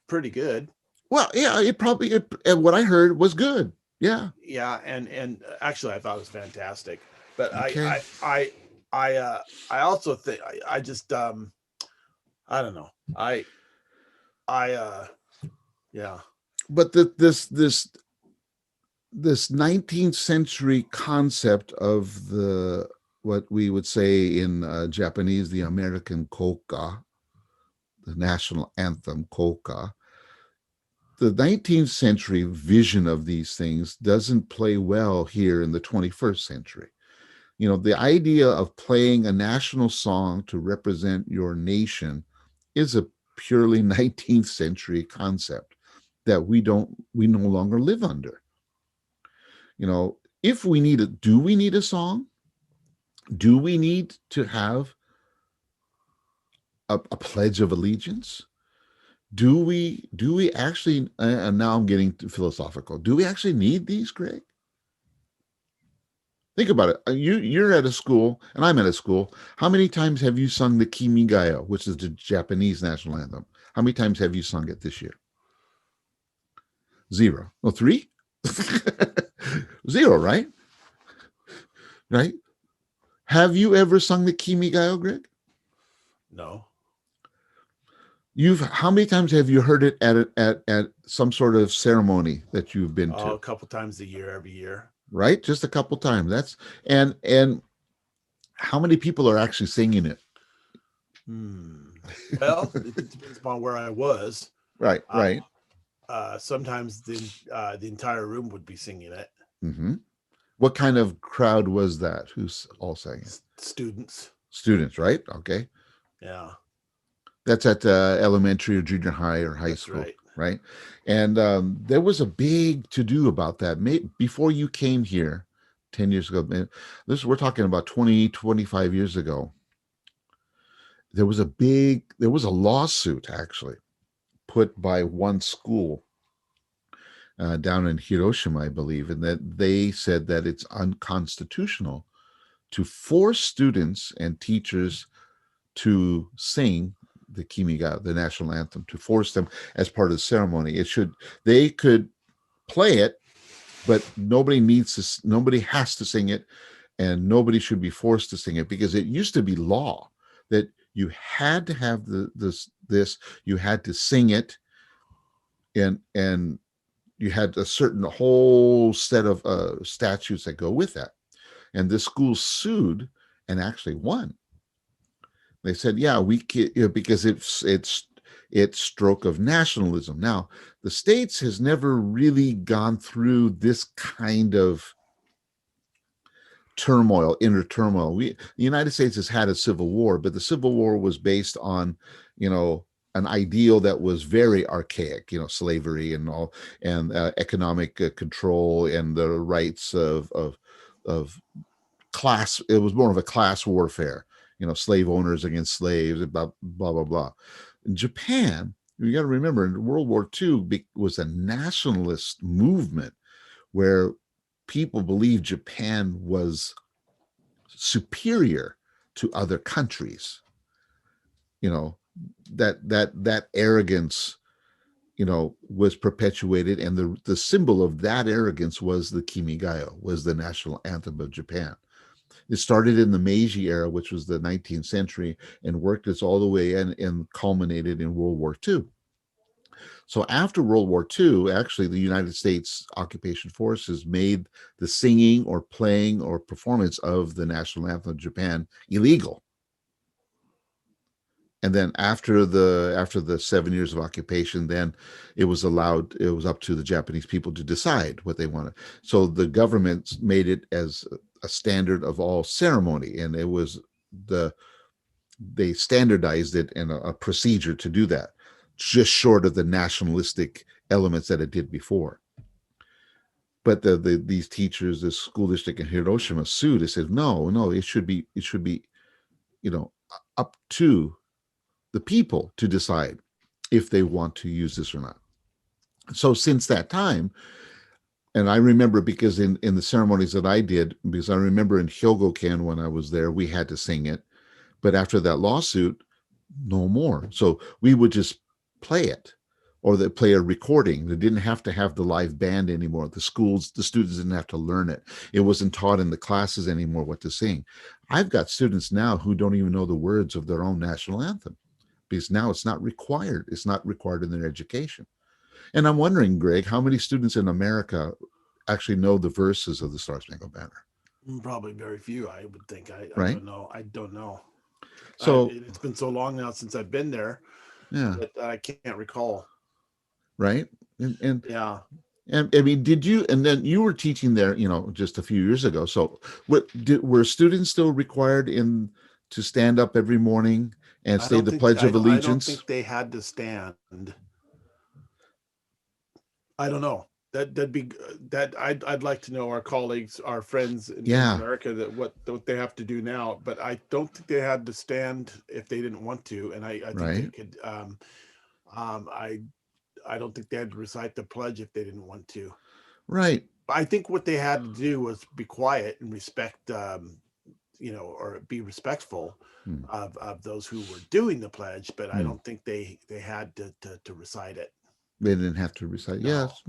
pretty good. Well, yeah, and what I heard was good. Yeah. Yeah, and actually I thought it was fantastic. But Okay. I also think I just I don't know. I yeah. But this 19th century concept of the what we would say in Japanese, the American polka, the national anthem polka. The 19th century vision of these things doesn't play well here in the 21st century. The idea of playing a national song to represent your nation is a purely 19th century concept that we no longer live under. If do we need a song? Do we need to have a pledge of allegiance? Do we actually, and now I'm getting philosophical, do we actually need these, Greg? Think about it. You're at a school and I'm at a school. How many times have you sung the Kimi Gayo, which is the Japanese national anthem? How many times have you sung it this year? Zero. Oh, three? Zero, right? Right? Have you ever sung the Kimi Gayo, Greg? No. You've how many times have you heard it at some sort of ceremony that you've been A to? couple times a year, every year. Right? Just a couple times. That's and how many people are actually singing it? Hmm. Well, it depends upon where I was. Right, Uh, right. Sometimes the entire room would be singing it. Hmm. What kind of crowd was that? Who's all singing? Students. Students, right? Okay. Yeah, That's at elementary or junior high or high that's school, right. right? And there was a big to do about that. Before you came here 10 years ago, man, we're talking about 20, 25 years ago. There was a lawsuit actually put by one school down in Hiroshima, I believe, and that they said that it's unconstitutional to force students and teachers to sing the Kimiga, the national anthem, to force them as part of the ceremony. They could play it, but nobody has to sing it, and nobody should be forced to sing it because it used to be law that you had to have this, you had to sing it, and you had a certain whole set of statutes that go with that. And this school sued and actually won. They said, "Yeah, because it's stroke of nationalism." Now, the states has never really gone through this kind of turmoil, inner turmoil. The United States has had a civil war, but the Civil War was based on, you know, an ideal that was very archaic, slavery and all, and economic control and the rights of class. It was more of a class warfare, slave owners against slaves, blah blah blah blah. In Japan, you got to remember, in World War II was a nationalist movement where people believed Japan was superior to other countries. You know, that arrogance, was perpetuated, and the symbol of that arrogance was the Kimigayo, was the national anthem of Japan. It started in the Meiji era, which was the 19th century, and worked its all the way in and culminated in World War II. So after World War II, actually, the United States occupation forces made the singing or playing or performance of the national anthem of Japan illegal. And then after the 7 years of occupation, then it was up to the Japanese people to decide what they wanted. So the government made it as a standard of all ceremony, and the they standardized it in a procedure to do that, just short of the nationalistic elements that it did before. But these teachers, the school district in Hiroshima sued. They said, no, no, it should be, you know, up to the people to decide if they want to use this or not. So since that time, and I remember because in the ceremonies that I did, because I remember in Hyogoken when I was there, we had to sing it. But after that lawsuit, no more. So we would just play it, or they play a recording. They didn't have to have the live band anymore. The students didn't have to learn it. It wasn't taught in the classes anymore what to sing. I've got students now who don't even know the words of their own national anthem because now it's not required. It's not required in their education. And I'm wondering, Greg, how many students in America actually know the verses of the Star Spangled Banner, Probably very few, I would think. I right? don't know. I don't know. So, It's been so long now since I've been there yeah, that I can't recall. right. And, and Yeah, And I mean, did you? And then you were teaching there, just a few years ago. So, were students still required in to stand up every morning and say the Pledge of I don't Allegiance? think they had to stand. I don't know. That'd be that I'd like to know our colleagues, our friends in Yeah, America, that what they have to do now. But I don't think they had to stand if they didn't want to, and I think they right, could. Um, I I don't think they had to recite the pledge if they didn't want to. right. I think what they had to do was be quiet and respect, or be respectful Hmm. of those who were doing the pledge. But I Hmm. don't think they had to recite it. They didn't have to recite. No, Yes.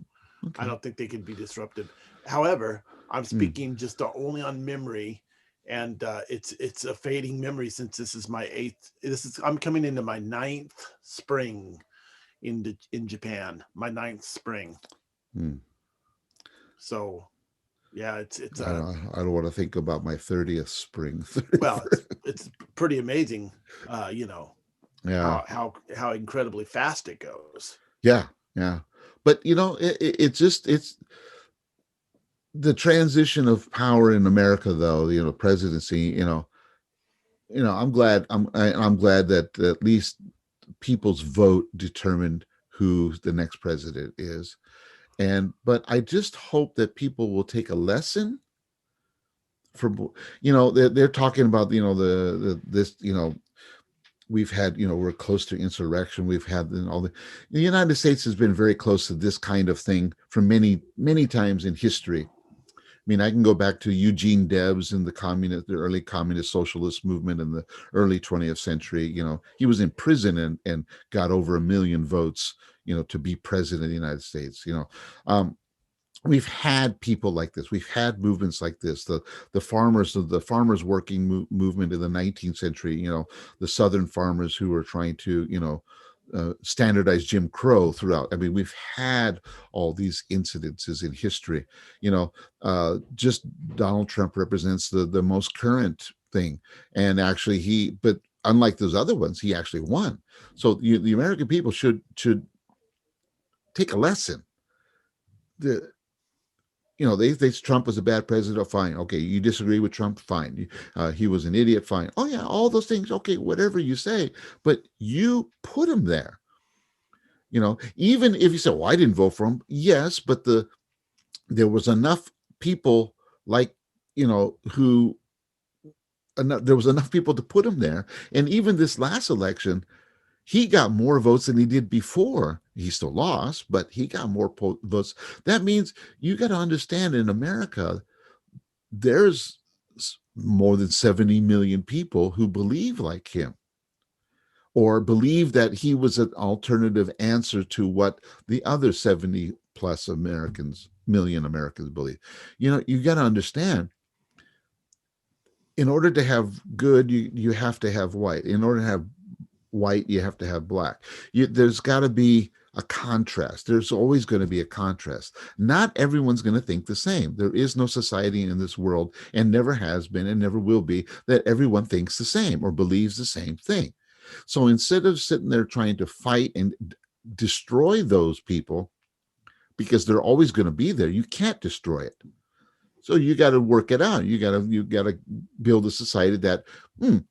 I Okay. don't think they could be disruptive. However, I'm Hmm. speaking just only on memory, and it's a fading memory since this is my eighth. I'm coming into my ninth spring in Japan. My ninth spring. Hmm. So yeah, it's I don't want to think about my 30th spring. well, 31st. it's pretty amazing. You know Yeah. how incredibly fast it goes. Yeah. Yeah. But it's just it's the transition of power in America, though. Presidency. I'm glad that at least people's vote determined who the next president is. But I just hope that people will take a lesson from, they're talking about, the this, we've had, we're close to insurrection. We've had the United States has been very close to this kind of thing for many, many times in history. I mean, I can go back to Eugene Debs and the early communist socialist movement in the early 20th century. He was in prison and got over 1 million votes, to be president of the United States. Um, we've had people like this. We've had movements like this. The farmers working movement in the 19th century. The Southern farmers who were trying to standardize Jim Crow throughout. I mean, we've had all these incidences in history. Just Donald Trump represents the most current thing, and actually but unlike those other ones, he actually won. So the American people should take a lesson. The they Trump was a bad president. Oh, fine, okay. You disagree with Trump, fine. He was an idiot, fine. Oh yeah, all those things, okay. Whatever you say, but you put him there. Even if you say, "Well, I didn't vote for him," yes, but there was enough people like who there was enough people to put him there. And even this last election, he got more votes than he did before. He still lost, but he got more votes. That means you got to understand, in America, there's more than 70 million people who believe like him, or believe that he was an alternative answer to what the other 70 plus million Americans believe. You got to understand, in order to have good, you have to have white. In order to have white, you have to have black. There's got to be a contrast. There's always going to be a contrast. Not everyone's going to think the same. There is no society in this world, and never has been and never will be, that everyone thinks the same or believes the same thing. So instead of sitting there trying to fight and destroy those people, because they're always going to be there, you can't destroy it. So you got to work it out. You got to build a society that,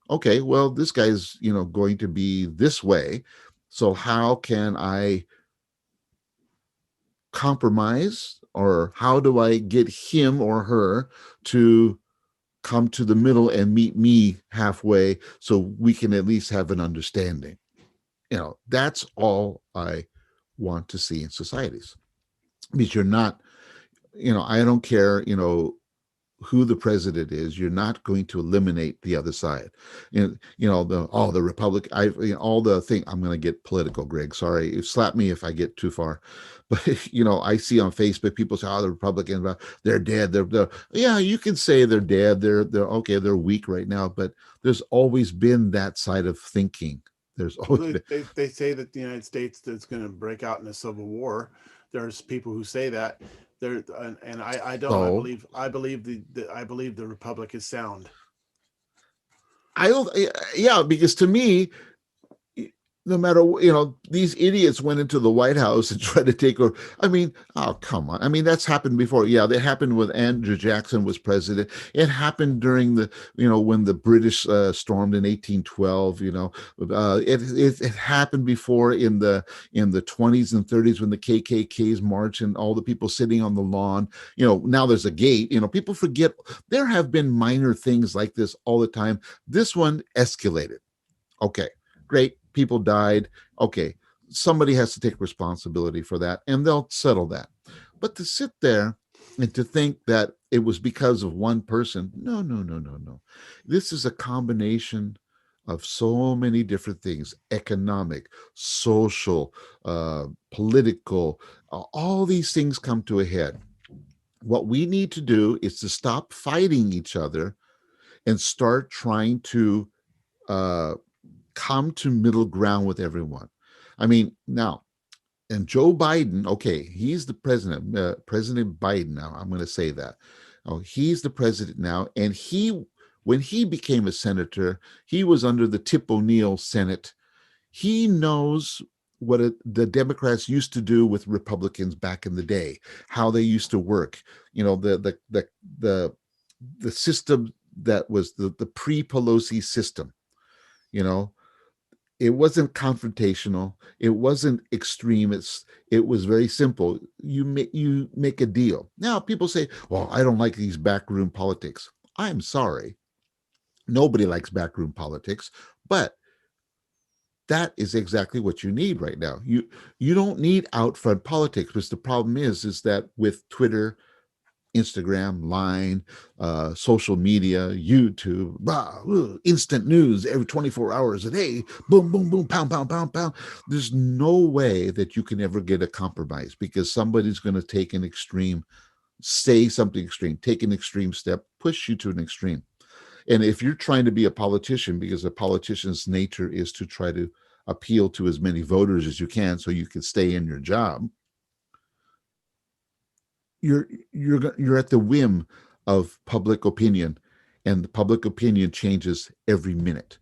okay, well, this guy's going to be this way. So how can I compromise, or how do I get him or her to come to the middle and meet me halfway, so we can at least have an understanding? That's all I want to see in societies. Because you're not, I don't care, who the president is, you're not going to eliminate the other side. The Republic, all the thing. I'm going to get political, Greg. Sorry, slap me if I get too far. But I see on Facebook people say, "Oh, the Republicans, they're dead." Yeah, you can say they're dead. They're okay. They're weak right now, but there's always been that side of thinking. There's always been. They say that the United States is going to break out in a civil war. There's people who say that. There, and I don't. So I believe the Republic is sound. I don't. Yeah, because to me, no matter, these idiots went into the White House and tried to take over. I mean, oh, come on. I mean, that's happened before. Yeah, that happened with Andrew Jackson was president. It happened during when the British stormed in 1812. It happened before in the 20s and 30s when the KKKs marched and all the people sitting on the lawn. Now there's a gate. People forget there have been minor things like this all the time. This one escalated. Okay, great. People died. Okay, somebody has to take responsibility for that, and they'll settle that. But to sit there and to think that it was because of one person, no, no, no, no, no. This is a combination of so many different things: economic, social, political. All these things come to a head. What we need to do is to stop fighting each other and start trying to come to middle ground with everyone. I mean, now, and Joe Biden, okay, he's the president, President Biden now. I'm going to say that. Oh, he's the president now. And when he became a senator, he was under the Tip O'Neill Senate. He knows what the Democrats used to do with Republicans back in the day, how they used to work. The system that was the pre-Pelosi system. You know, it wasn't confrontational. It wasn't extreme. It was very simple. You make a deal. Now people say, "Well, I don't like these backroom politics." I'm sorry, nobody likes backroom politics, but that is exactly what you need right now. You don't need out front politics, because the problem is that with Twitter, Instagram, Line, social media, YouTube, instant news every 24 hours a day, boom, boom, boom, pound, pound, pound, pound. There's no way that you can ever get a compromise, because somebody's going to take an extreme, say something extreme, take an extreme step, push you to an extreme. And if you're trying to be a politician, because a politician's nature is to try to appeal to as many voters as you can so you can stay in your job, you're at the whim of public opinion, and the public opinion changes every minute.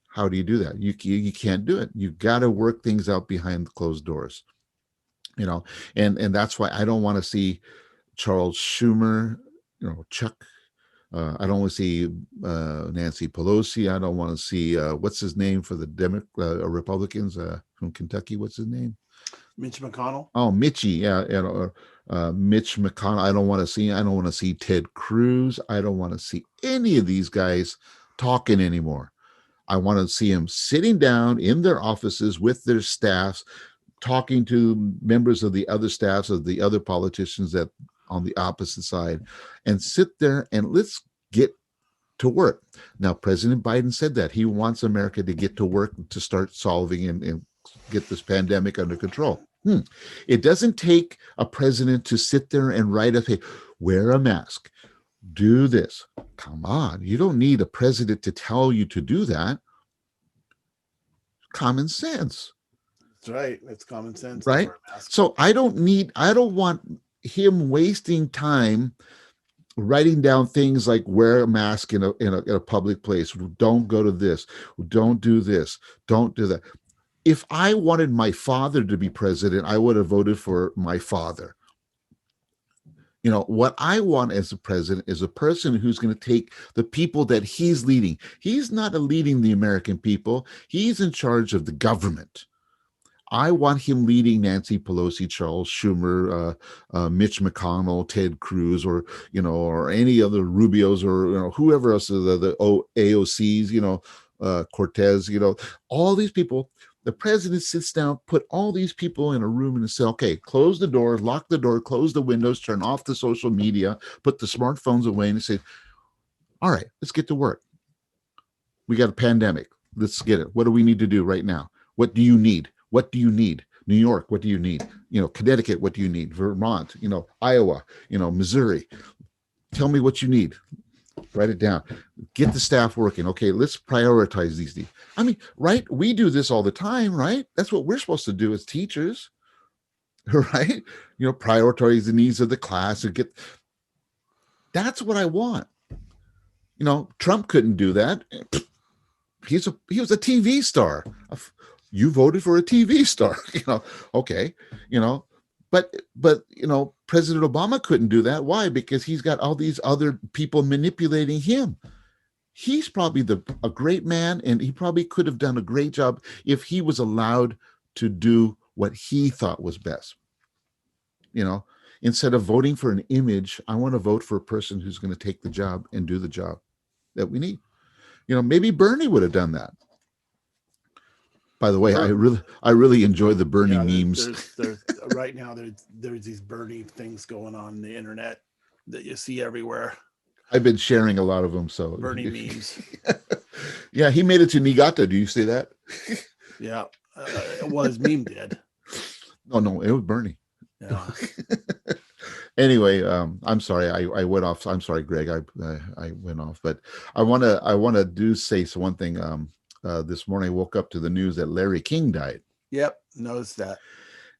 How do you do that? You can't do it. You got to work things out behind the closed doors, and that's why I don't want to see Charles Schumer, Chuck. I don't want to see Nancy Pelosi. I don't want to see what's his name for the Republicans from Kentucky. What's his name? Mitch McConnell. Oh, Mitchy, yeah, Mitch McConnell. I don't want to see. I don't want to see Ted Cruz. I don't want to see any of these guys talking anymore. I want to see them sitting down in their offices with their staffs, talking to members of the other staffs of the other politicians that on the opposite side, and sit there and let's get to work. Now, President Biden said that he wants America to get to work to start solving and get this pandemic under control. It doesn't take a president to sit there and write wear a mask, do this. Come on, you don't need a president to tell you to do that. Common sense. That's right. That's common sense. Right. So I don't want him wasting time writing down things like wear a mask in a public place. Don't go to this. Don't do this. Don't do that. If I wanted my father to be president, I would have voted for my father. What I want as a president is a person who's going to take the people that he's leading. He's not leading the American people. He's in charge of the government. I want him leading Nancy Pelosi, Charles Schumer, Mitch McConnell, Ted Cruz, or any other Rubios, or whoever else, the AOCs, Cortez, all these people. The president sits down, put all these people in a room and say, okay, close the door, lock the door, close the windows, turn off the social media, put the smartphones away, and say, all right, let's get to work. We got a pandemic. Let's get it. What do we need to do right now? What do you need? What do you need? New York, what do you need? Connecticut, what do you need? Vermont, Iowa, Missouri. Tell me what you need. Write it down. Get the staff working. Okay, let's prioritize these things. I mean, right? We do this all the time, right? That's what we're supposed to do as teachers, right? Prioritize the needs of the class and get. That's what I want. Trump couldn't do that. He was a TV star. You voted for a TV star, okay, but President Obama couldn't do that. Why? Because he's got all these other people manipulating him. He's probably a great man, and he probably could have done a great job if he was allowed to do what he thought was best. Instead of voting for an image, I want to vote for a person who's going to take the job and do the job that we need. Maybe Bernie would have done that. By the way, I really enjoy the Bernie memes. There's right now there's these Bernie things going on the internet that you see everywhere. I've been sharing a lot of them. So Bernie memes. Yeah, he made it to Niigata. Do you see that? Yeah, well, his meme did. No, it was Bernie. Yeah. Anyway, I'm sorry, I went off. I'm sorry, Greg. I went off, but I wanna do say so one thing. This morning I woke up to the news that Larry King died. Yep, noticed that.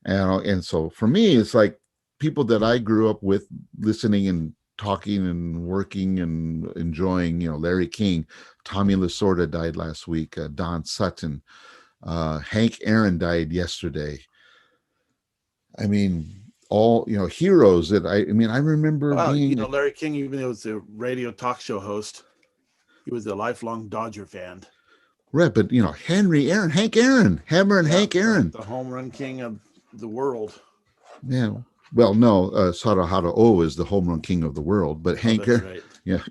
And so for me, it's like people that I grew up with, listening and talking and working and enjoying. Larry King, Tommy Lasorda died last week. Don Sutton, Hank Aaron died yesterday. I mean, all heroes that I remember Well, being Larry King, even though he was a radio talk show host, he was a lifelong Dodger fan. right, but Henry Aaron, Hank Aaron, Hammer and Yeah, Hank Aaron. the home run king of the world. Yeah. Well, no, Sarahara O is the home run king of the world, but Oh, Hank that's Aaron, right. yeah,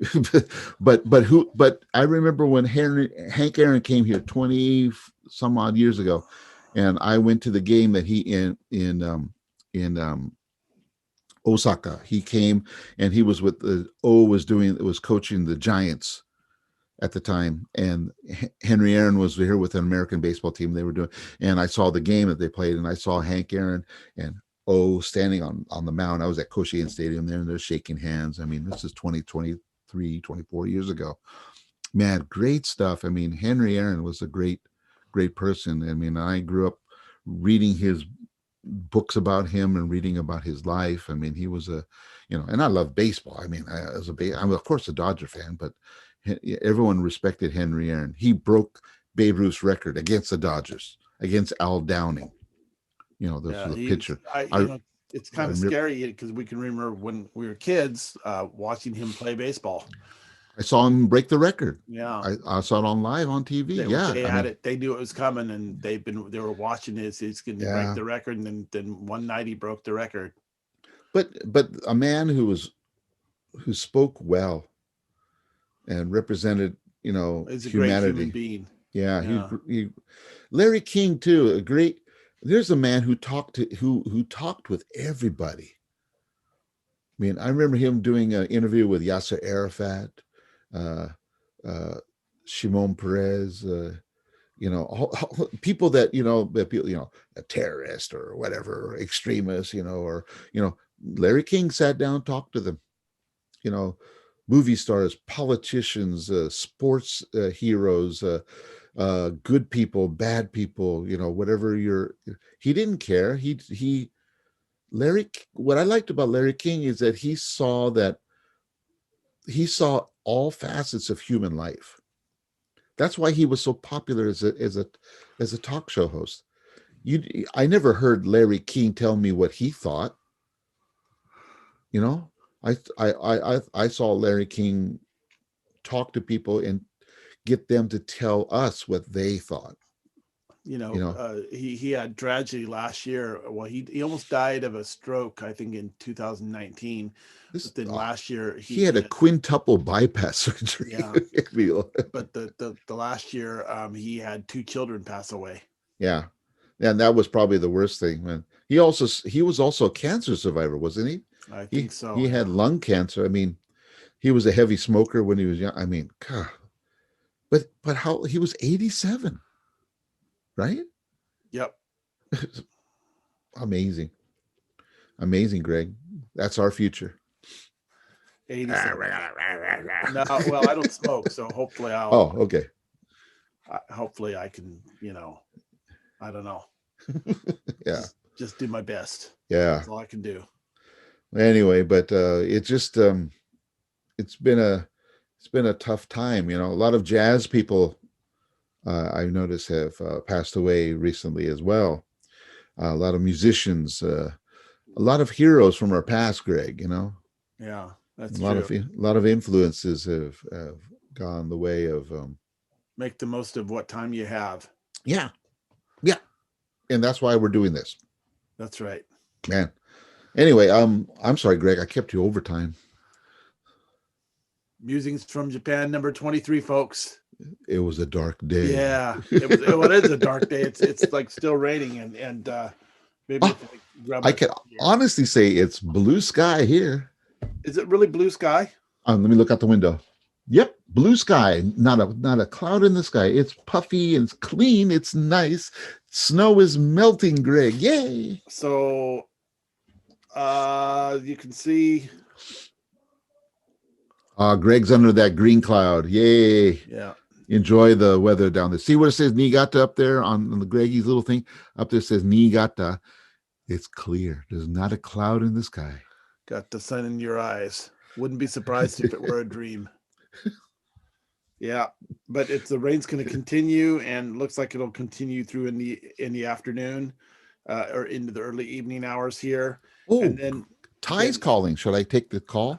but I remember when Hank Aaron came here 20 some odd years ago, and I went to the game that he in Osaka. He came and he was with the was coaching the Giants at the time, and Henry Aaron was here with an American baseball team. They were doing, and I saw the game that they played, and I saw Hank Aaron and standing on the mound. I was at Koshien Stadium there, and they're shaking hands. I mean, this is 23, 24 years ago. Man, great stuff. I mean, Henry Aaron was a great person. I mean, I grew up reading his books about him and reading about his life. I mean, he was and I love baseball. I mean, I'm of course a Dodger fan, but everyone respected Henry Aaron. He broke Babe Ruth's record against the Dodgers, against Al Downing. This was a pitcher. It's kind of scary because we can remember when we were kids watching him play baseball. I saw him break the record. Yeah, I saw it on live on TV. They had it. They knew it was coming, and they were watching this. He's going to break the record, and then one night he broke the record. But a man who spoke well and represented he's a humanity. Great human being. Yeah. He Larry King too. There's a man who talked with everybody. I mean, I remember him doing an interview with Yasser Arafat, Shimon Peres, all people that a terrorist or whatever, extremist, or Larry King sat down, talked to them, movie stars, politicians, sports heroes, good people, bad people, whatever he didn't care. What I liked about Larry King is that he saw all facets of human life. That's why he was so popular as a talk show host. I never heard Larry King tell me what he thought. I saw Larry King talk to people and get them to tell us what they thought. He had tragedy last year. Well, he almost died of a stroke, I think, in 2019. Last year he had a quintuple bypass surgery. Yeah. But the last year he had 2 children pass away. Yeah. And that was probably the worst thing, man. He was also a cancer survivor, wasn't he? I think so. He had lung cancer. I mean, he was a heavy smoker when he was young. I mean, God. But how he was 87. Right? Yep. Amazing, Greg. That's our future. 87. No, well, I don't smoke, so hopefully I'll. Oh, okay. Hopefully I can, I don't know. Yeah. Just do my best. Yeah. That's all I can do. Anyway, but it's just it's been a tough time. A lot of jazz people I've noticed have passed away recently as well. A lot of musicians, a lot of heroes from our past, Greg. Yeah, that's true. A lot of influences have gone the way of make the most of what time you have. Yeah, and that's why we're doing this. That's right, man. Anyway, I'm sorry, Greg. I kept you overtime. Musings from Japan, number 23, folks. It was a dark day. Yeah, it is a dark day. It's like still raining, and maybe I can honestly say it's blue sky here. Is it really blue sky? Let me look out the window. Yep, blue sky. Not a cloud in the sky. It's puffy and it's clean. It's nice. Snow is melting, Greg. Yay! So You can see. Greg's under that green cloud. Yay. Yeah. Enjoy the weather down there. See where it says Niigata up there on the Greggy's little thing? Up there says Niigata. It's clear. There's not a cloud in the sky. Got the sun in your eyes. Wouldn't be surprised if it were a dream. Yeah, but the rain's going to continue, and looks like it'll continue through in the afternoon, or into the early evening hours here. Oh, and then Ty's calling. Should I take the call?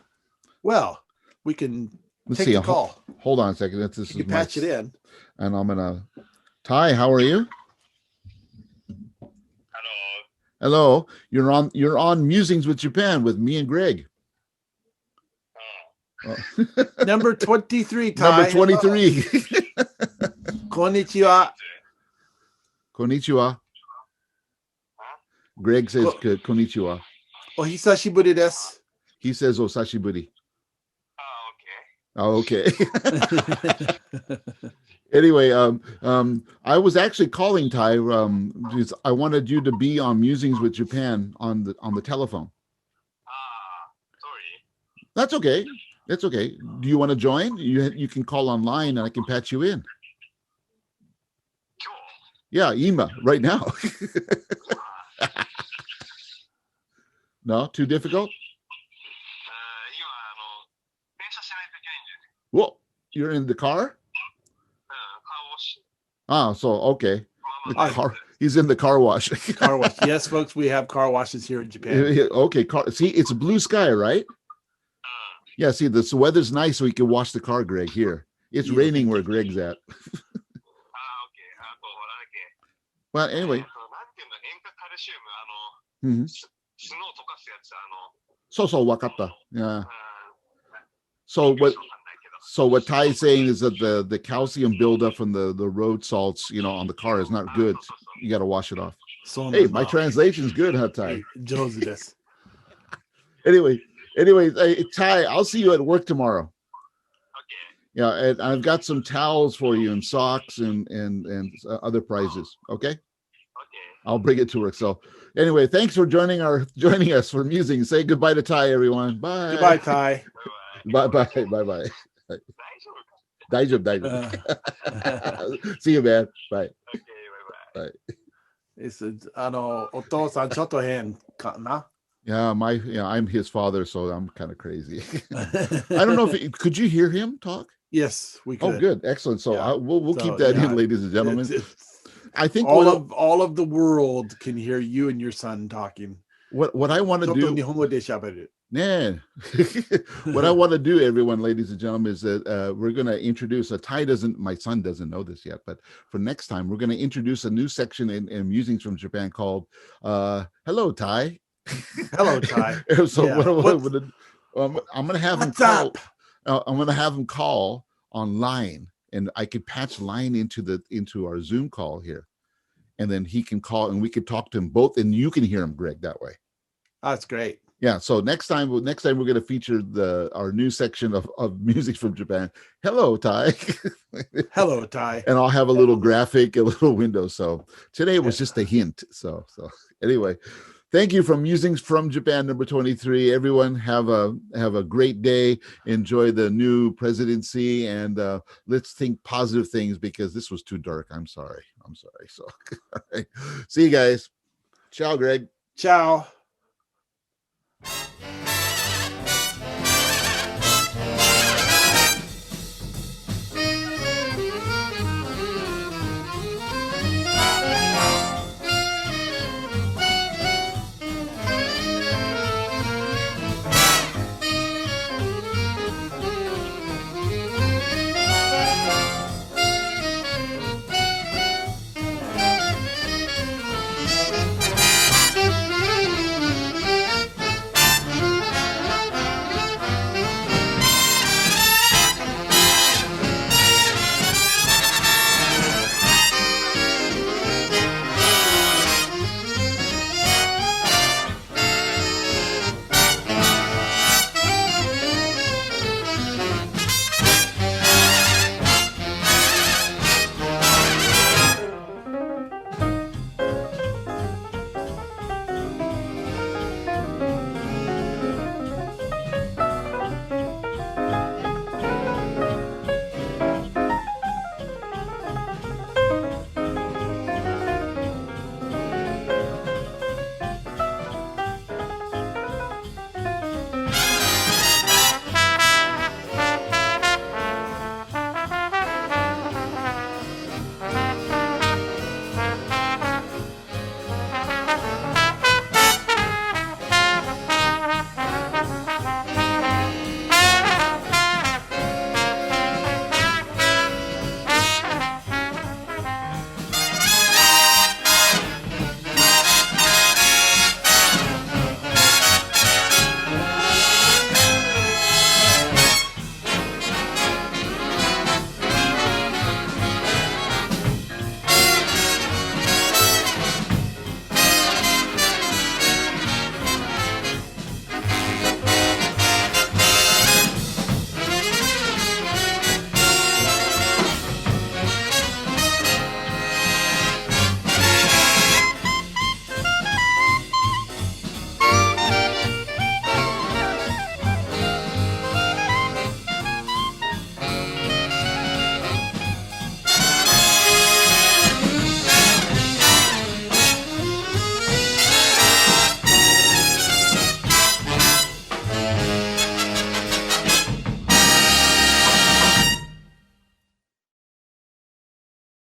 Well, we can Let's take see. the call. Hold on a second. This you patch it in. And I'm gonna. Ty, how are you? Hello. You're on Musings with Japan with me and Greg. Number 23, Ty. Number 23. Konnichiwa. Konnichiwa. Greg says konnichiwa. Ohisashiburi desu. He says osashiburi. Oh, okay. Anyway, I was actually calling Ty because I wanted you to be on Musings with Japan on the telephone. Sorry. That's okay. That's okay. Do you want to join? You can call online and I can patch you in. Sure. Yeah, Ima, right now. No, too difficult? Well, you're in the car? So okay. He's in the car wash. Car wash. Yes, folks, we have car washes here in Japan. Okay, see, it's blue sky, right? Yeah, see, the weather's nice, so we can wash the car, Greg. Here, it's raining where Greg's at. Well, anyway. So wakatta. Yeah. So what Ty is saying is that the calcium buildup from the road salts, on the car is not good. You got to wash it off. Hey, my translation's good, huh, Ty? Anyway, Ty, I'll see you at work tomorrow. Okay. Yeah, and I've got some towels for you and socks and other prizes. Okay. Okay. I'll bring it to work. So anyway, thanks for joining us for Musing. Say goodbye to Ty, everyone. Bye. Goodbye, Ty. Bye. Daijoubu. See you, man. Bye. Okay, bye-bye. Bye. It's お父さんちょっと変かな? Yeah, I'm his father, so I'm kind of crazy. I don't know could you hear him talk? Yes, we could. Oh, good, excellent. So Yeah. we'll keep that in, ladies and gentlemen. I think all of the world can hear you and your son talking. What I want to do. Man, what I want to do, everyone, ladies and gentlemen, is that we're going to introduce my son doesn't know this yet, but for next time, we're going to introduce a new section in Musings from Japan called Hello, Ty. Hello, Ty. So yeah. I'm going to have him call. I'm going to have him call online, and I could patch line into our Zoom call here, and then he can call, and we could talk to him both, and you can hear him, Greg, that way. That's great. Yeah. So next time we're going to feature our new section of Music from Japan. Hello, Ty. Hello, Ty. And I'll have a little graphic, a little window. So today was just a hint. So anyway, thank you from Musings from Japan, number 23. Everyone have a great day. Enjoy the new presidency, and let's think positive things, because this was too dark. I'm sorry. So all right. See you guys. Ciao, Greg. Ciao.